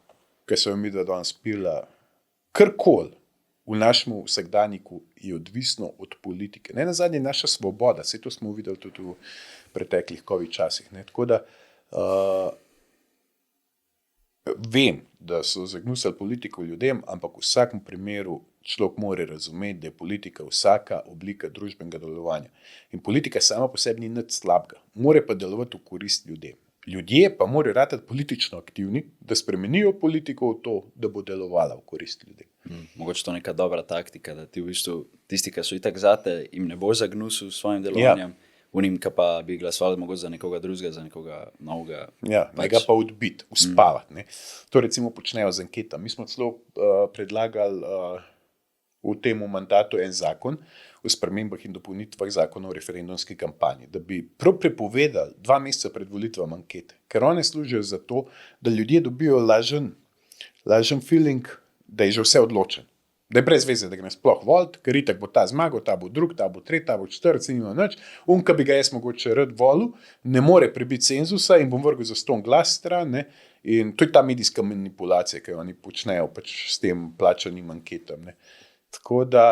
ki so jo midva danes pila, karkoli v našem vsakdanjiku je odvisno od politike. Ne nazadnje naša svoboda, saj to smo videli tudi v preteklih COVID časih. Ne? Tako da vem, da so zagnusili politiko ljudem, ampak v vsakem primeru človek mora razumeti, da je politika vsaka oblika družbenega delovanja. In politika sama po sebi ni nič slabega. Mora pa delovati v korist ljudem. Ljudje pa morajo ratati politično aktivni, da spremenijo politiko v to, da bo delovala v korist ljudem. Mogoče to neka dobra taktika, da ti v bistvu tisti, ki so itak zate, jim ne bo zagnusil s svojim delovanjem, unim, ki pa bi glasovali mogoče za nekoga drugega, za nekoga novega. Ja, ga pa odbiti, uspavati. Ne. To recimo počnejo z anketami. Mi smo celo predlagali v tem mandatu en zakon o spremembah in dopolnitvah zakona o referendumski kampanji, da bi prav prepovedali 2 meseca pred volitvami ankete, ker one služijo za to, da ljudje dobijo lažen feeling, da je že vse odločen. Da je brez veze, da ga ne sploh voliti, ker itak bo ta zmagal, ta bo drug, ta bo tretji, ta bo četrti, nima nič. Ki bi ga jaz mogoče rad volil, ne more prebiti cenzusa in bom vrgel za 100 glas stran. Ne? In to je ta medijska manipulacija, ki jo oni počnejo pač s tem plačanim anketam. Ne? Tako da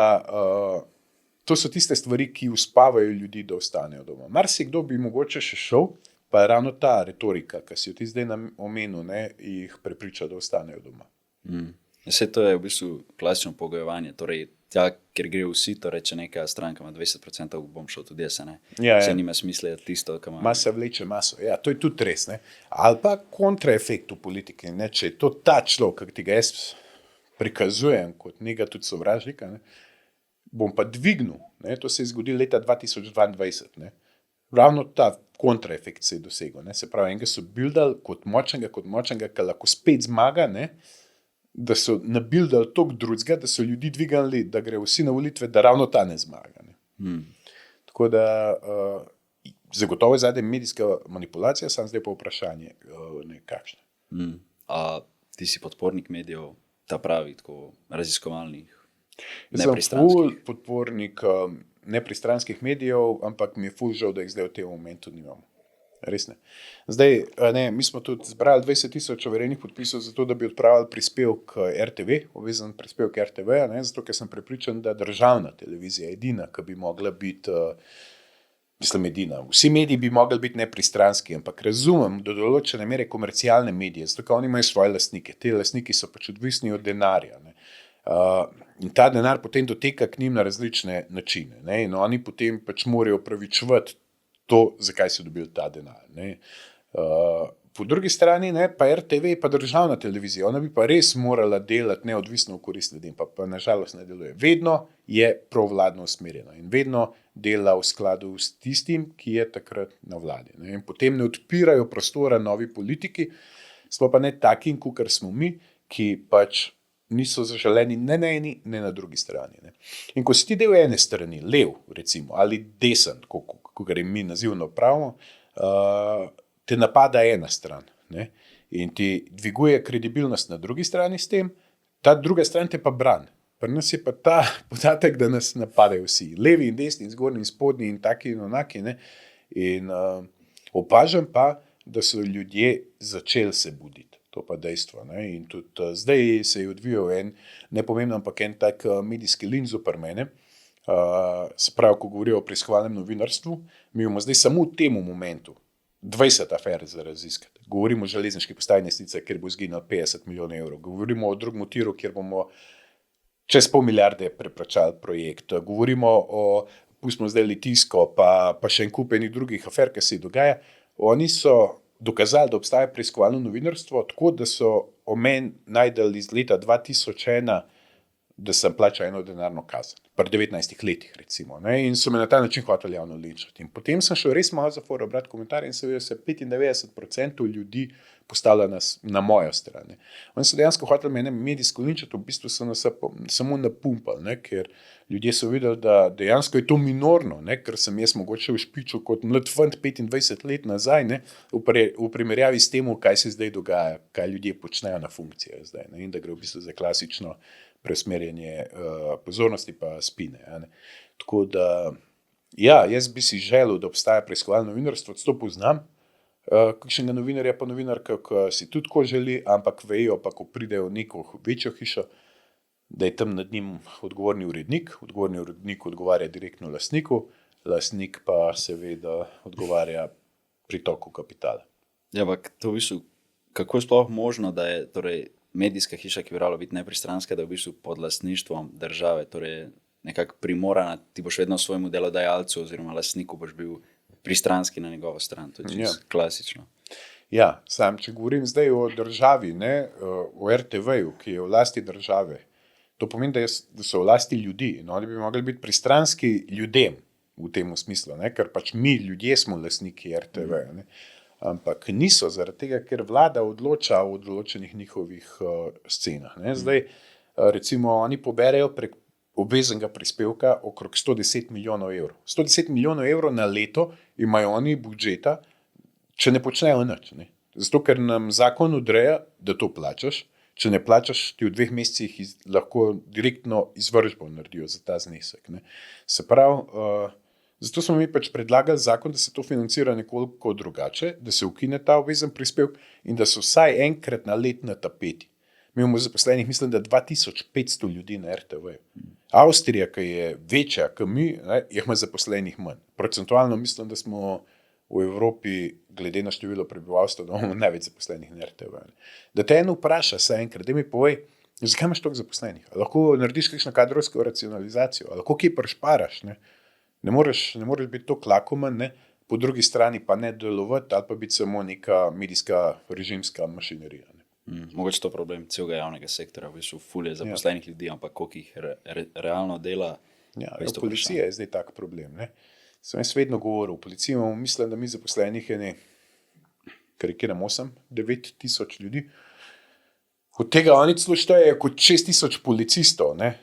to so tiste stvari, ki uspavajo ljudi, da ostanejo doma. Marsikdo bi mogoče še šel, pa je ravno ta retorika, ki si jo ti zdaj omenil, ne, jih prepriča, da ostanejo doma. Vse to je v bistvu klasično pogojevanje. Torej, tja, kjer gre vsi, torej, če neka stranka ima 20%, bom šel tudi jaz. Vse nima smisla tisto, kar ima. Masa vleče maso. Ja, to je tudi res. Ne? Ali pa kontraefekt v politiki. Ne? Če je to ta človek, ki ga jaz prikazujem kot njega tudi sovražnika, ne? Bom pa dvignil. Ne? To se je zgodilo leta 2022. Ne? Ravno ta kontraefekt se je dosegel. Ne? Se pravi, enega so bildali kot močnega, ki lahko spet zmaga, ne? Da so nabildali toliko drugega, da so ljudi dvigali, da gre vsi na volitve, da ravno ta ne zmaga. Ne? Tako da zagotovo je zadnja medijska manipulacija, sam zdaj pa vprašanje nekakšne. A ti si podpornik medijev, ta pravi, tako raziskovalnih, nepristranskih? Sem ful podpornik nepristranskih medijev, ampak mi je ful žal, da jih zdaj v tem momentu nimamo. Res ne. Zdaj, mi smo tudi zbrali 20,000 overenih podpisov za to, da bi odpravili prispevek RTV, obvezen prispevek RTV, ne, zato ker sem prepričan, da državna televizija je edina, ki bi mogla biti, edina. Vsi mediji bi mogli biti nepristranski, ampak razumem do določene mere komercialne medije, zato ker oni imajo svoje lastnike. Te lastniki so pač odvisni od denarja. Ne. In ta denar potem doteka k njim na različne načine. Ne, in oni potem pač morajo opravičevati to, zakaj so dobili ta denar. Ne. Po drugi strani ne, pa RTV pa državna televizija, ona bi pa res morala delati neodvisno v korist ljudem, pa nažalost ne deluje. Vedno je provladno usmerjena in vedno dela v skladu s tistim, ki je takrat na vladi. Ne. In potem ne odpirajo prostora novi politiki, smo pa ne taki, kakor smo mi, ki pač niso zaželeni ne na eni, ne na drugi strani. Ne. In ko si ti del ene strani, lev recimo, ali desen, kakor jim mi nazivno pravimo, te napada ena stran, ne? In ti dviguje kredibilnost na drugi strani s tem, ta druga stran te pa brani. Pri nas je pa ta podatek, da nas napadajo vsi, levi in desni, in zgornji in spodnji in taki in onaki. Ne? In opažam pa, da so ljudje začeli se buditi, to pa dejstvo. Ne? In tudi zdaj se je odvijal en, nepomembno, ampak en tak medijski lin zoper mene. Se pravi, ko govorijo o preiskovalnem novinarstvu, mi imamo zdaj samo v tem momentu 20 afer za raziskati. Govorimo o železniški postaji Jesenice, kjer bo izginilo 50 milijonov evrov. Govorimo o drugem tiru, kjer bomo čez 500 milijarde preplačali projekt. Govorimo o, pustimo zdaj Litijsko, pa še en kup enih drugih afer, ki se jih dogaja. Oni so dokazali, da obstaja preiskovalno novinarstvo, tako da so o meni najdeli iz leta 2001, da sem plačal eno denarno kazen. pri 19 letih, recimo. Ne? In so me na ta način hoteli javno linčati. In potem sem šel res malo za foro brati komentarje in seveda se 95% ljudi postavlja na mojo stran. Ne? Oni so dejansko hoteli mene medijsko linčati, v bistvu so nas samo napumpali, ne? Ker ljudje so videli, da dejansko je to minorno, ne? Ker sem jaz mogoče v špiču kot mlad fant 25 let nazaj, ne? V primerjavi s tem, kaj se zdaj dogaja, kaj ljudje počnejo na funkcijah zdaj, ne? In da gre v bistvu za klasično preusmerjanje pozornosti pa spine. Ne? Tako da, ja, jaz bi si želel, da obstaja preiskovalno novinarstvo, to poznam, kakšnega novinarja pa novinarka, ki si tudi tako želi, ampak vejo pa, ko pridejo v neko večjo hišo, da je tam nad njim odgovorni urednik odgovarja direktno lastniku, lastnik pa seveda odgovarja pritoku kapitala. Ja, ampak to v bistvu, kako je sploh možno, da je torej medijska hiša, ki bi morala biti nepristranska, da je v bistvu pod lastništvom države, torej nekako primorana, ti boš vedno svojemu delodajalcu oziroma lastniku boš bil pristranski na njegovo stran, to je čisto klasično. Ja, sam, če govorim zdaj o državi, ne, o RTV-ju, ki je v lasti države, to pomeni, da so v lasti ljudi in oni bi mogli biti pristranski ljudem v tem smislu, ne, ker pač mi ljudje smo lastniki RTV-ja, ne. Ampak niso, zaradi tega, ker vlada odloča o določenih njihovih scenah. Ne. Zdaj, recimo, oni poberejo prek obveznega prispevka okrog 110 milijonov evrov. 110 milijonov evrov na leto imajo oni budžeta, če ne počnejo nič. Ne. Zato, ker nam zakon odreja, da to plačaš, če ne plačaš, ti v 2 mesecih lahko direktno izvržbo naredijo za ta znesek. Ne. Se pravi, zato smo mi pač predlagali zakon, da se to financira nekoliko drugače, da se ukine ta obvezen prispevek in da so vsaj enkrat na let na tapeti. Mi imamo zaposlenih, mislim, da 2500 ljudi na RTV. Avstrija, ki je večja, kot mi, ne, ima zaposlenih manj. Procentualno mislim, da smo v Evropi, glede na število prebivalstva, da imamo največ zaposlenih na RTV. Da te eno vpraša saj enkrat, da mi povej, zakaj imaš toliko zaposlenih? A lahko narediš kakšno kadrovsko racionalizacijo? A lahko kje prišparaš? Ne moreš biti toliko lakomen, ne? Po drugi strani pa ne delovati ali pa biti samo neka medijska režimska mašinerija. Ne? Mogoče to problem celega javnega sektora, v bistvu ful je zaposlenih ljudi, ampak koliko jih realno dela. Ja, policija je zdaj tak problem. Ne? Sem jaz vedno govoril, v policiji imamo, mislim, da mi zaposlenih je karikiram 8-9 tisoč ljudi. Od tega oni celo štejejo kot 6 tisoč policistov, ne?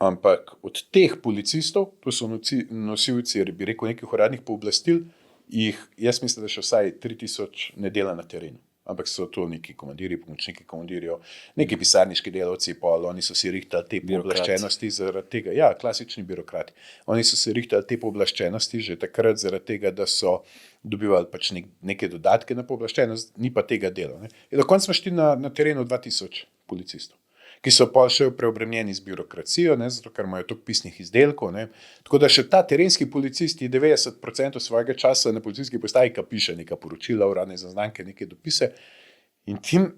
Ampak od teh policistov, to so nosilci, bi rekel, nekih uradnih pooblastil, jaz mislim, da še vsaj 3000 ne dela na terenu. Ampak so to neki komandirji, pomočniki komandirjev, neki pisarniški delavci, oni so si rihtali te pooblaščenosti zaradi tega. Ja, klasični birokrati. Oni so si rihtali te pooblaščenosti že takrat zaradi tega, da so dobivali pač neke dodatke na pooblaščenost, ni pa tega dela. Ne. In do konca smo šli na terenu 2000 policistov, ki so pa še preobremenjeni z birokracijo, ne, zato ker imajo toliko pisnih izdelkov. Ne. Tako da še ta terenski policisti 90% svojega časa na policijski postaji, ki piše neka poročila, uradne zaznamke, neke dopise. In tim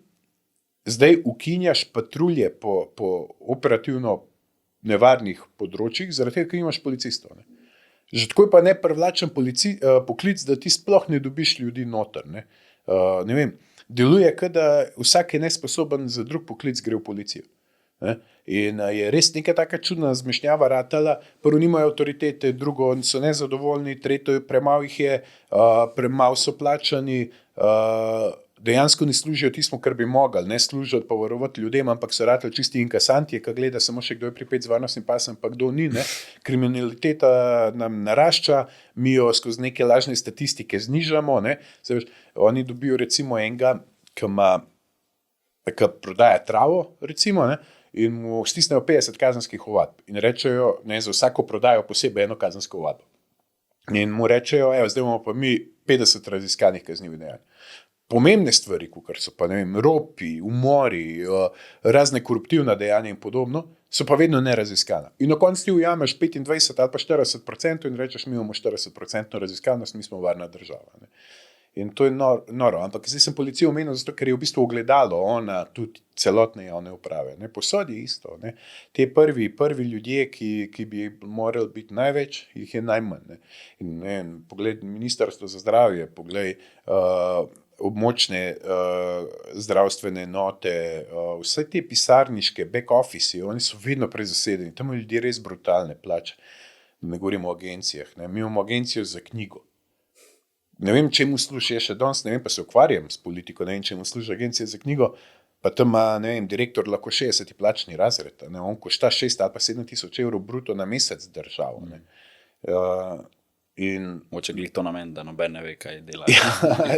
zdaj ukinjaš patrulje po operativno nevarnih področjih, zaradi tega, ker imaš policistov. Ne. Že tako je pa neprivlačen poklic, da ti sploh ne dobiš ljudi noter. Ne. Ne vem, deluje, da vsak je nesposoben za drug poklic gre v policijo. Ne? In je res neka taka čudna zmešnjava ratala, prvo nimajo avtoritete, drugo so nezadovoljni, tretje premalo jih je, premalo so plačani, dejansko ne služijo tismo, kar bi mogli, ne služijo pa varovati ljudem, ampak so ratali čisti inkasantje, ki gleda samo še kdo je pripet z varnostnim pasom, pa kdo ni. Ne? Kriminaliteta nam narašča, mi jo skozi neke lažne statistike znižamo. Ne? Se veš, oni dobijo recimo enega, ki prodaja travo, recimo, ne? In mu stisnejo 50 kazenskih ovadb in rečejo, ne, za vsako prodajo posebej eno kazensko ovadbo. In mu rečejo, zdaj imamo pa mi 50 raziskanih kaznivih dejanj. Pomembne stvari, kot so pa, ne vem, ropi, umori, razne koruptivna dejanja in podobno, so pa vedno neraziskana. In na koncu ti ujameš 25 ali pa 40% in rečeš, mi imamo 40% raziskanost, mi smo varna država. Ne. In to je noro. Ampak zdaj sem policijo omenil, zato ker je v bistvu ogledalo ona tudi celotne javne uprave. Ne. Posod je isto. Ne. Te prvi ljudje, ki bi morali biti največ, jih je najmanj. Ne. In pogled Ministrstvo za zdravje, pogled območne zdravstvene enote, vse te pisarniške back office, oni so vedno prezasedeni, tam imajo ljudje res brutalne plače, da ne govorimo o agencijah, ne. Mi imamo agencijo za knjigo. Ne vem, čemu služi, jaz še danes ne vem, pa se ukvarjam s politiko, ne vem, čemu služi agencija za knjigo, pa tam ima, ne vem, direktor lahko 60 plačni razred, ne, on košta 6 ali pa 7 tisoč evrov bruto na mesec državo, ne. In Moče glih to namen, da noben ne ve, kaj dela.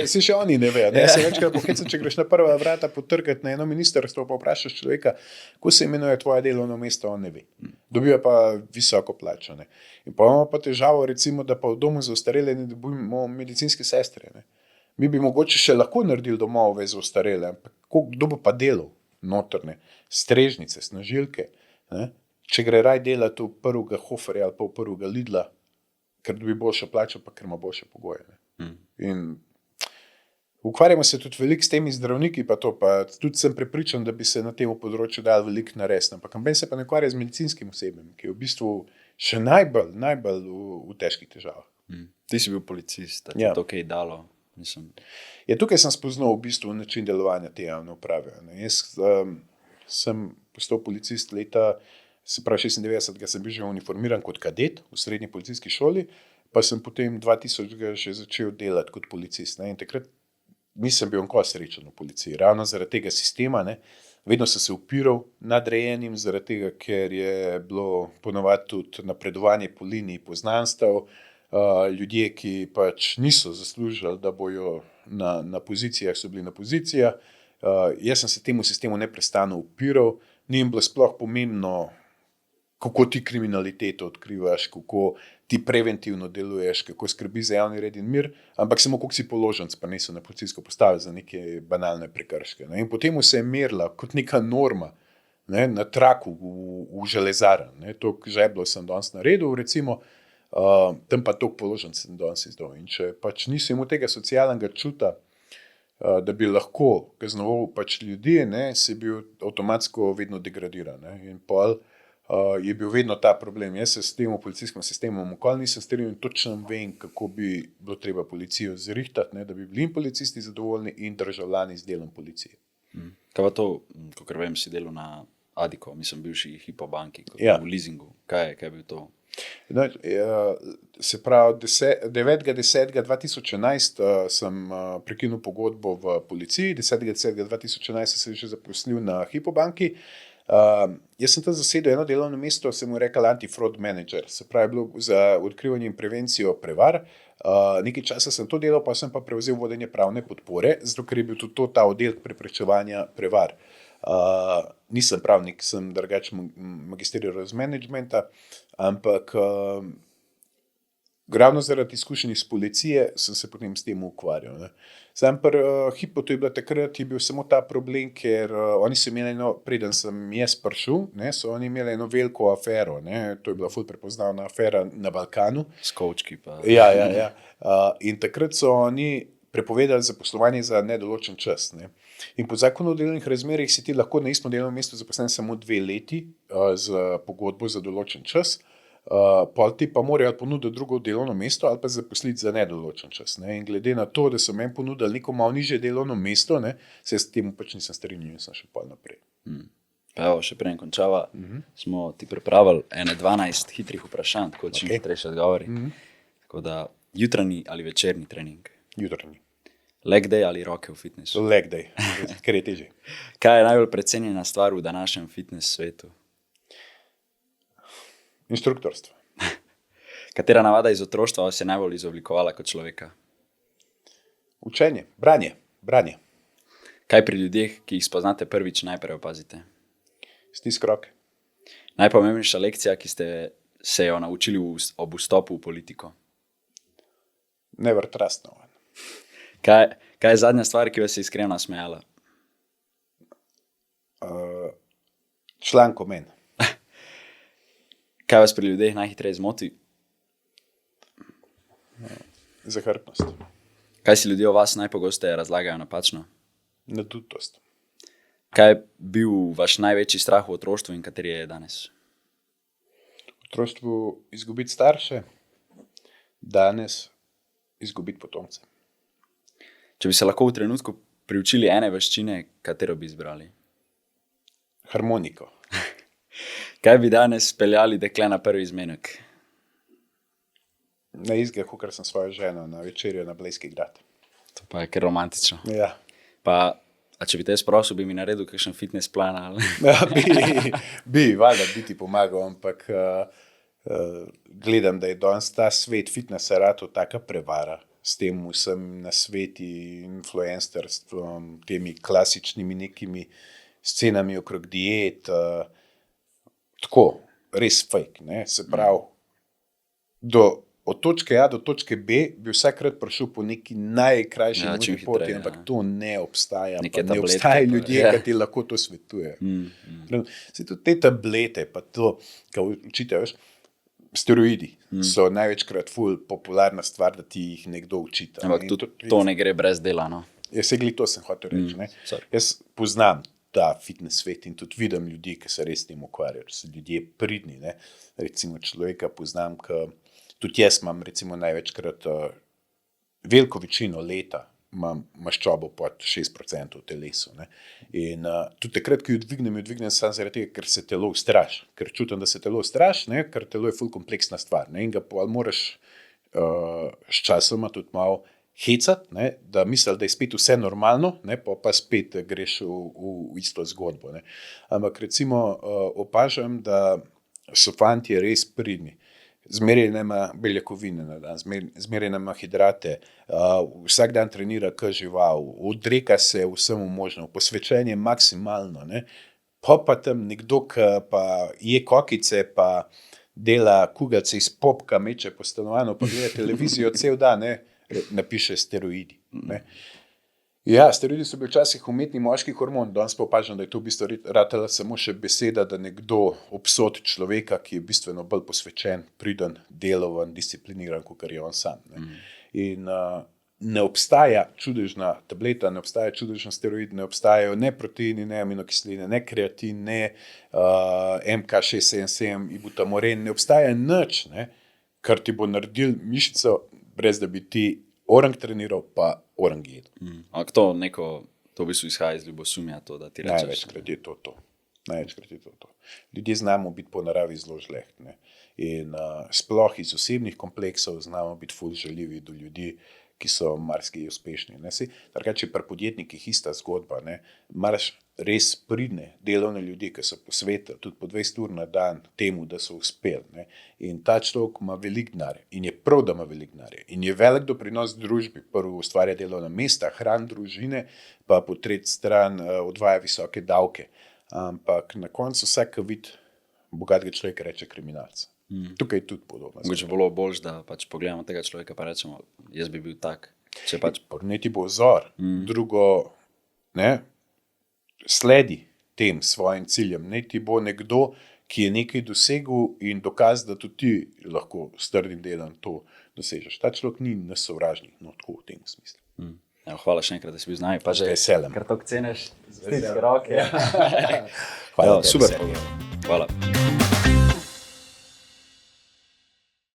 si še oni ne vejo, ne, se večkrat poklicam, če greš na prva vrata potrkati na eno ministrstvo, pa vprašaš človeka, kako se imenuje tvoje delovno mesto, on ne ve. Dobiva pa visoko plačo, ne. In pa imamo pa težavo, recimo, da pa v domu za ostarele ne dobimo medicinske sestre, ne. Mi bi mogoče še lahko naredili domove za ostarele, ampak kdo bo pa delal noter, ne. Strežnice, snažilke, ne. Če gre raj delati v prvega Hoferja ali pa v prvega Lidla, ker dobi boljšo plačo, pa ker ima boljše pogoje. Ne. In ukvarjamo se tudi veliko s temi zdravniki, pa to, pa tudi sem prepričan, da bi se na tem področju dal veliko narediti, ampak noben se pa ne ukvarja z medicinskim osebjem, ki je v bistvu še najbolj v težkih težavah. Ti si bil policist, da ti Ja. je to kaj dalo. Mislim, Ja, tukaj sem spoznal v bistvu način delovanja te javne uprave, ne. Jaz sem postal policist leta, se pravi 96, sem bil že uniformiran kot kadet v srednji policijski šoli, pa sem potem 2000 že začel delati kot policist, ne. In takrat nisem bil nikoli srečen v policiji, ravno zaradi tega sistema, ne. Vedno sem se upiral nadrejenim, zaradi tega, ker je bilo ponavadi tudi napredovanje po liniji poznanstev, ljudje, ki pač niso zaslužili, da bojo na pozicijah, so bili na pozicijah. Jaz sem se temu sistemu neprestano upiral, ni jim bilo sploh pomembno, kako ti kriminaliteto odkrivaš, kako ti preventivno deluješ, kako skrbi za javni red in mir, ampak samo koliko si položenc prinesel na policijsko postajo za neke banalne prekrške, ne. In potem se je merila kot neka norma, ne, na traku v železarn, ne, toliko žebljev sem danes naredil, recimo, tam pa toliko položenc sem danes izdal. In če pač nisi imel tega socialnega čuta, da bi lahko kaznoval pač ljudi, ne, si bil avtomatsko vedno degradiran, ne. In pol je bil vedno ta problem. Jaz se s tem policijskim sistemom nikoli nisem strinjal in točno vem, kako bi bilo treba policijo zrihtati, ne, da bi bili policisti zadovoljni in državljani z delom policije. kaj pa to, kakor vem, si delal na Adiko, mislim, bivši Hypo banki, Ja. v leasingu. Kaj je bil to? No, se pravi, 9.10.2011 sem prekinil pogodbo v policiji, 10.10.2011 sem se že zaposlil na Hypo banki. Jaz sem tam zasedel eno delovno mesto, sem mu rekel anti-fraud manager, se pravi, bilo za odkrivanje in prevencijo prevar. Nekaj časa sem to delal, pa sem pa prevzel vodenje pravne podpore, zato ker je bil tudi to ta oddelek preprečevanja prevar. Nisem pravnik, sem drugače magisteriral iz managementa, ampak ravno zaradi izkušenj iz policije sem se potem s tem ukvarjal, ne. Sam pri Hypo, to je bilo takrat, je bil samo ta problem, ker oni so imeli eno, preden sem jaz prišel, ne, so oni imeli eno veliko afero, ne, to je bila ful prepoznavna afera na Balkanu. S kovčki pa. Ja. In takrat so oni prepovedali zaposlovanje za nedoločen čas, ne. In po zakonu o delovnih razmerjih si ti lahko na istem delovnem mestu zaposlen samo 2 leti z pogodbo za določen čas, pol ti pa morajo ponuditi drugo delovno mesto ali pa zaposliti za nedoločen čas, ne. In glede na to, da so meni ponudili neko malo nižje delovno mesto, ne, se s tem pač nisem strinjal in sem šel pol naprej. Pa evo, še prej končava, smo ti pripravili ene 12 hitrih vprašanj, tako čim hitrejše odgovori. Tako da, jutranji ali večerni trening? Jutranji. Leg day ali roke v fitnessu? Leg day, ker je težje. Kaj je najbolj precenjena stvar v današnjem fitness svetu? Inštruktorstvo. Katera navada iz otroštva vas je najbolj izoblikovala kot človeka? Učenje, branje. Kaj pri ljudeh, ki jih spoznate prvič, najprej opazite? Stisk roke. Najpomembnejša lekcija, ki ste se jo naučili ob vstopu v politiko? Never trust no one. Kaj je zadnja stvar, ki vas je iskreno nasmejala? Članek o meni. Kaj vas pri ljudeh najhitreje zmoti? Zahrbtnost. Kaj si ljudje o vas najpogosteje razlagajo napačno? Nadutost. Kaj je bil vaš največji strah v otroštvu in kateri je danes? V otroštvu izgubiti starše, danes izgubiti potomce. Če bi se lahko v trenutku priučili ene veščine, katero bi izbrali? Harmoniko. Kaj bi danes speljali dekle na prvi izmenek? Na izga, kakor sem svojo ženo na večerjo na Blejski grad. To pa je kar romantično. Ja. Pa, a če bi te sprosil, bi mi naredil kakšen fitness plan? Ali? Ja, valjda bi ti pomagal, ampak gledam, da je danes ta svet fitnessa ratov taka prevara s tem vsem nasveti, influencerstvom, temi klasičnimi nekimi scenami okrog diet, tako, res fake, ne, se pravi, od točke A do točke B bi vsakrat prišel po neki najkrajši možni poti, ampak to ne obstaja. Ne obstajajo ljudje, ki ti lahko to svetujejo. Saj tudi te tablete, pa to, kar učite, veš, steroidi so največkrat ful popularna stvar, da ti jih nekdo učita. Ampak to ne gre brez dela, no? Jaz se glih to sem hotel reči. Jaz poznam ta fitness svet in tudi vidim ljudi, ki se res s tem ukvarjajo, so ljudje pridni, ne. Recimo človeka poznam, tudi jaz imam recimo največkrat veliko večino leta imam maščobo pod 6% v telesu. Ne? In tudi takrat, ko jo dvignem samo zaradi tega, ker se telo ustraši. Ker čutim, da se telo ustraši, ne? Ker telo je ful kompleksna stvar. Ne? In ga moraš s časoma tudi malo hecati, ne? Da misli, da je spet vse normalno, ne? Pa spet greš v isto zgodbo. Ne? Ampak recimo opažam, da so fantje res pridni. Zmeraj nema beljakovine na dan, zmeraj nema hidrate, vsak dan trenira kot žival, odreka se vsemu možno, posvečenje maksimalno. Ne? Pa tam nekdo, ki pa je kokice, pa dela kugalce iz popka, meče po stanovanju, pa gleda televizijo cel dan, ne? Napiše steroidi. Ne? Ja, steroidi so bili včasih umetni moški hormon, danes pa opažam, da je to v bistvu ratela samo še beseda, da nekdo obsodi človeka, ki je bistveno bolj posvečen, priden, delovan, discipliniran, kakor je on sam. Ne? In ne obstaja čudežna tableta, ne obstaja čudežen steroid, ne obstajajo ne proteini, ne aminokisline, ne kreatin, ne MK677, ibutamoren, ne obstaja nič, ne, kar ti bo naredil mišico, brez da bi ti orang treniral, pa orang jedel. Ampak to v bistvu izhaja iz ljubosumja, to, da ti rečeš. Največkrat je to. Ljudje znamo biti po naravi zelo žlehtni. In sploh iz osebnih kompleksov znamo biti ful žaljivi do ljudi, ki so marsikaj uspešni. Drugače pri podjetnikih ista zgodba. Ne? Maraš res pridne delovne ljudi, ki so posvetili tudi po 20 ur na dan temu, da so uspeli. Ne? In ta človek ima veliko denarja in je prav, da ima veliko denarja. In je velik doprinos družbi. Prvo ustvarja delovna mesta, hrani družine, pa po tretji strani odvaja visoke davke. Ampak na koncu vsak, ki vidi bogatega človeka, reče kriminalca. Tukaj je tudi podobno. Mogoče bilo boljše, da pač pogledamo tega človeka pa rečemo, jaz bi bil tak. Ne ti bo vzor. Drugo, ne, sledi tem svojim ciljem. Ne ti bo nekdo, ki je nekaj dosegel in dokaz, da tudi ti lahko s trdim delom to dosežeš. Ta človek ni nesovražnik, no tako v tem smislu. Hvala še enkrat, da si bil z nami. Z veseljem. Ker toliko ceneš, stiske roke. Hvala, super. Hvala.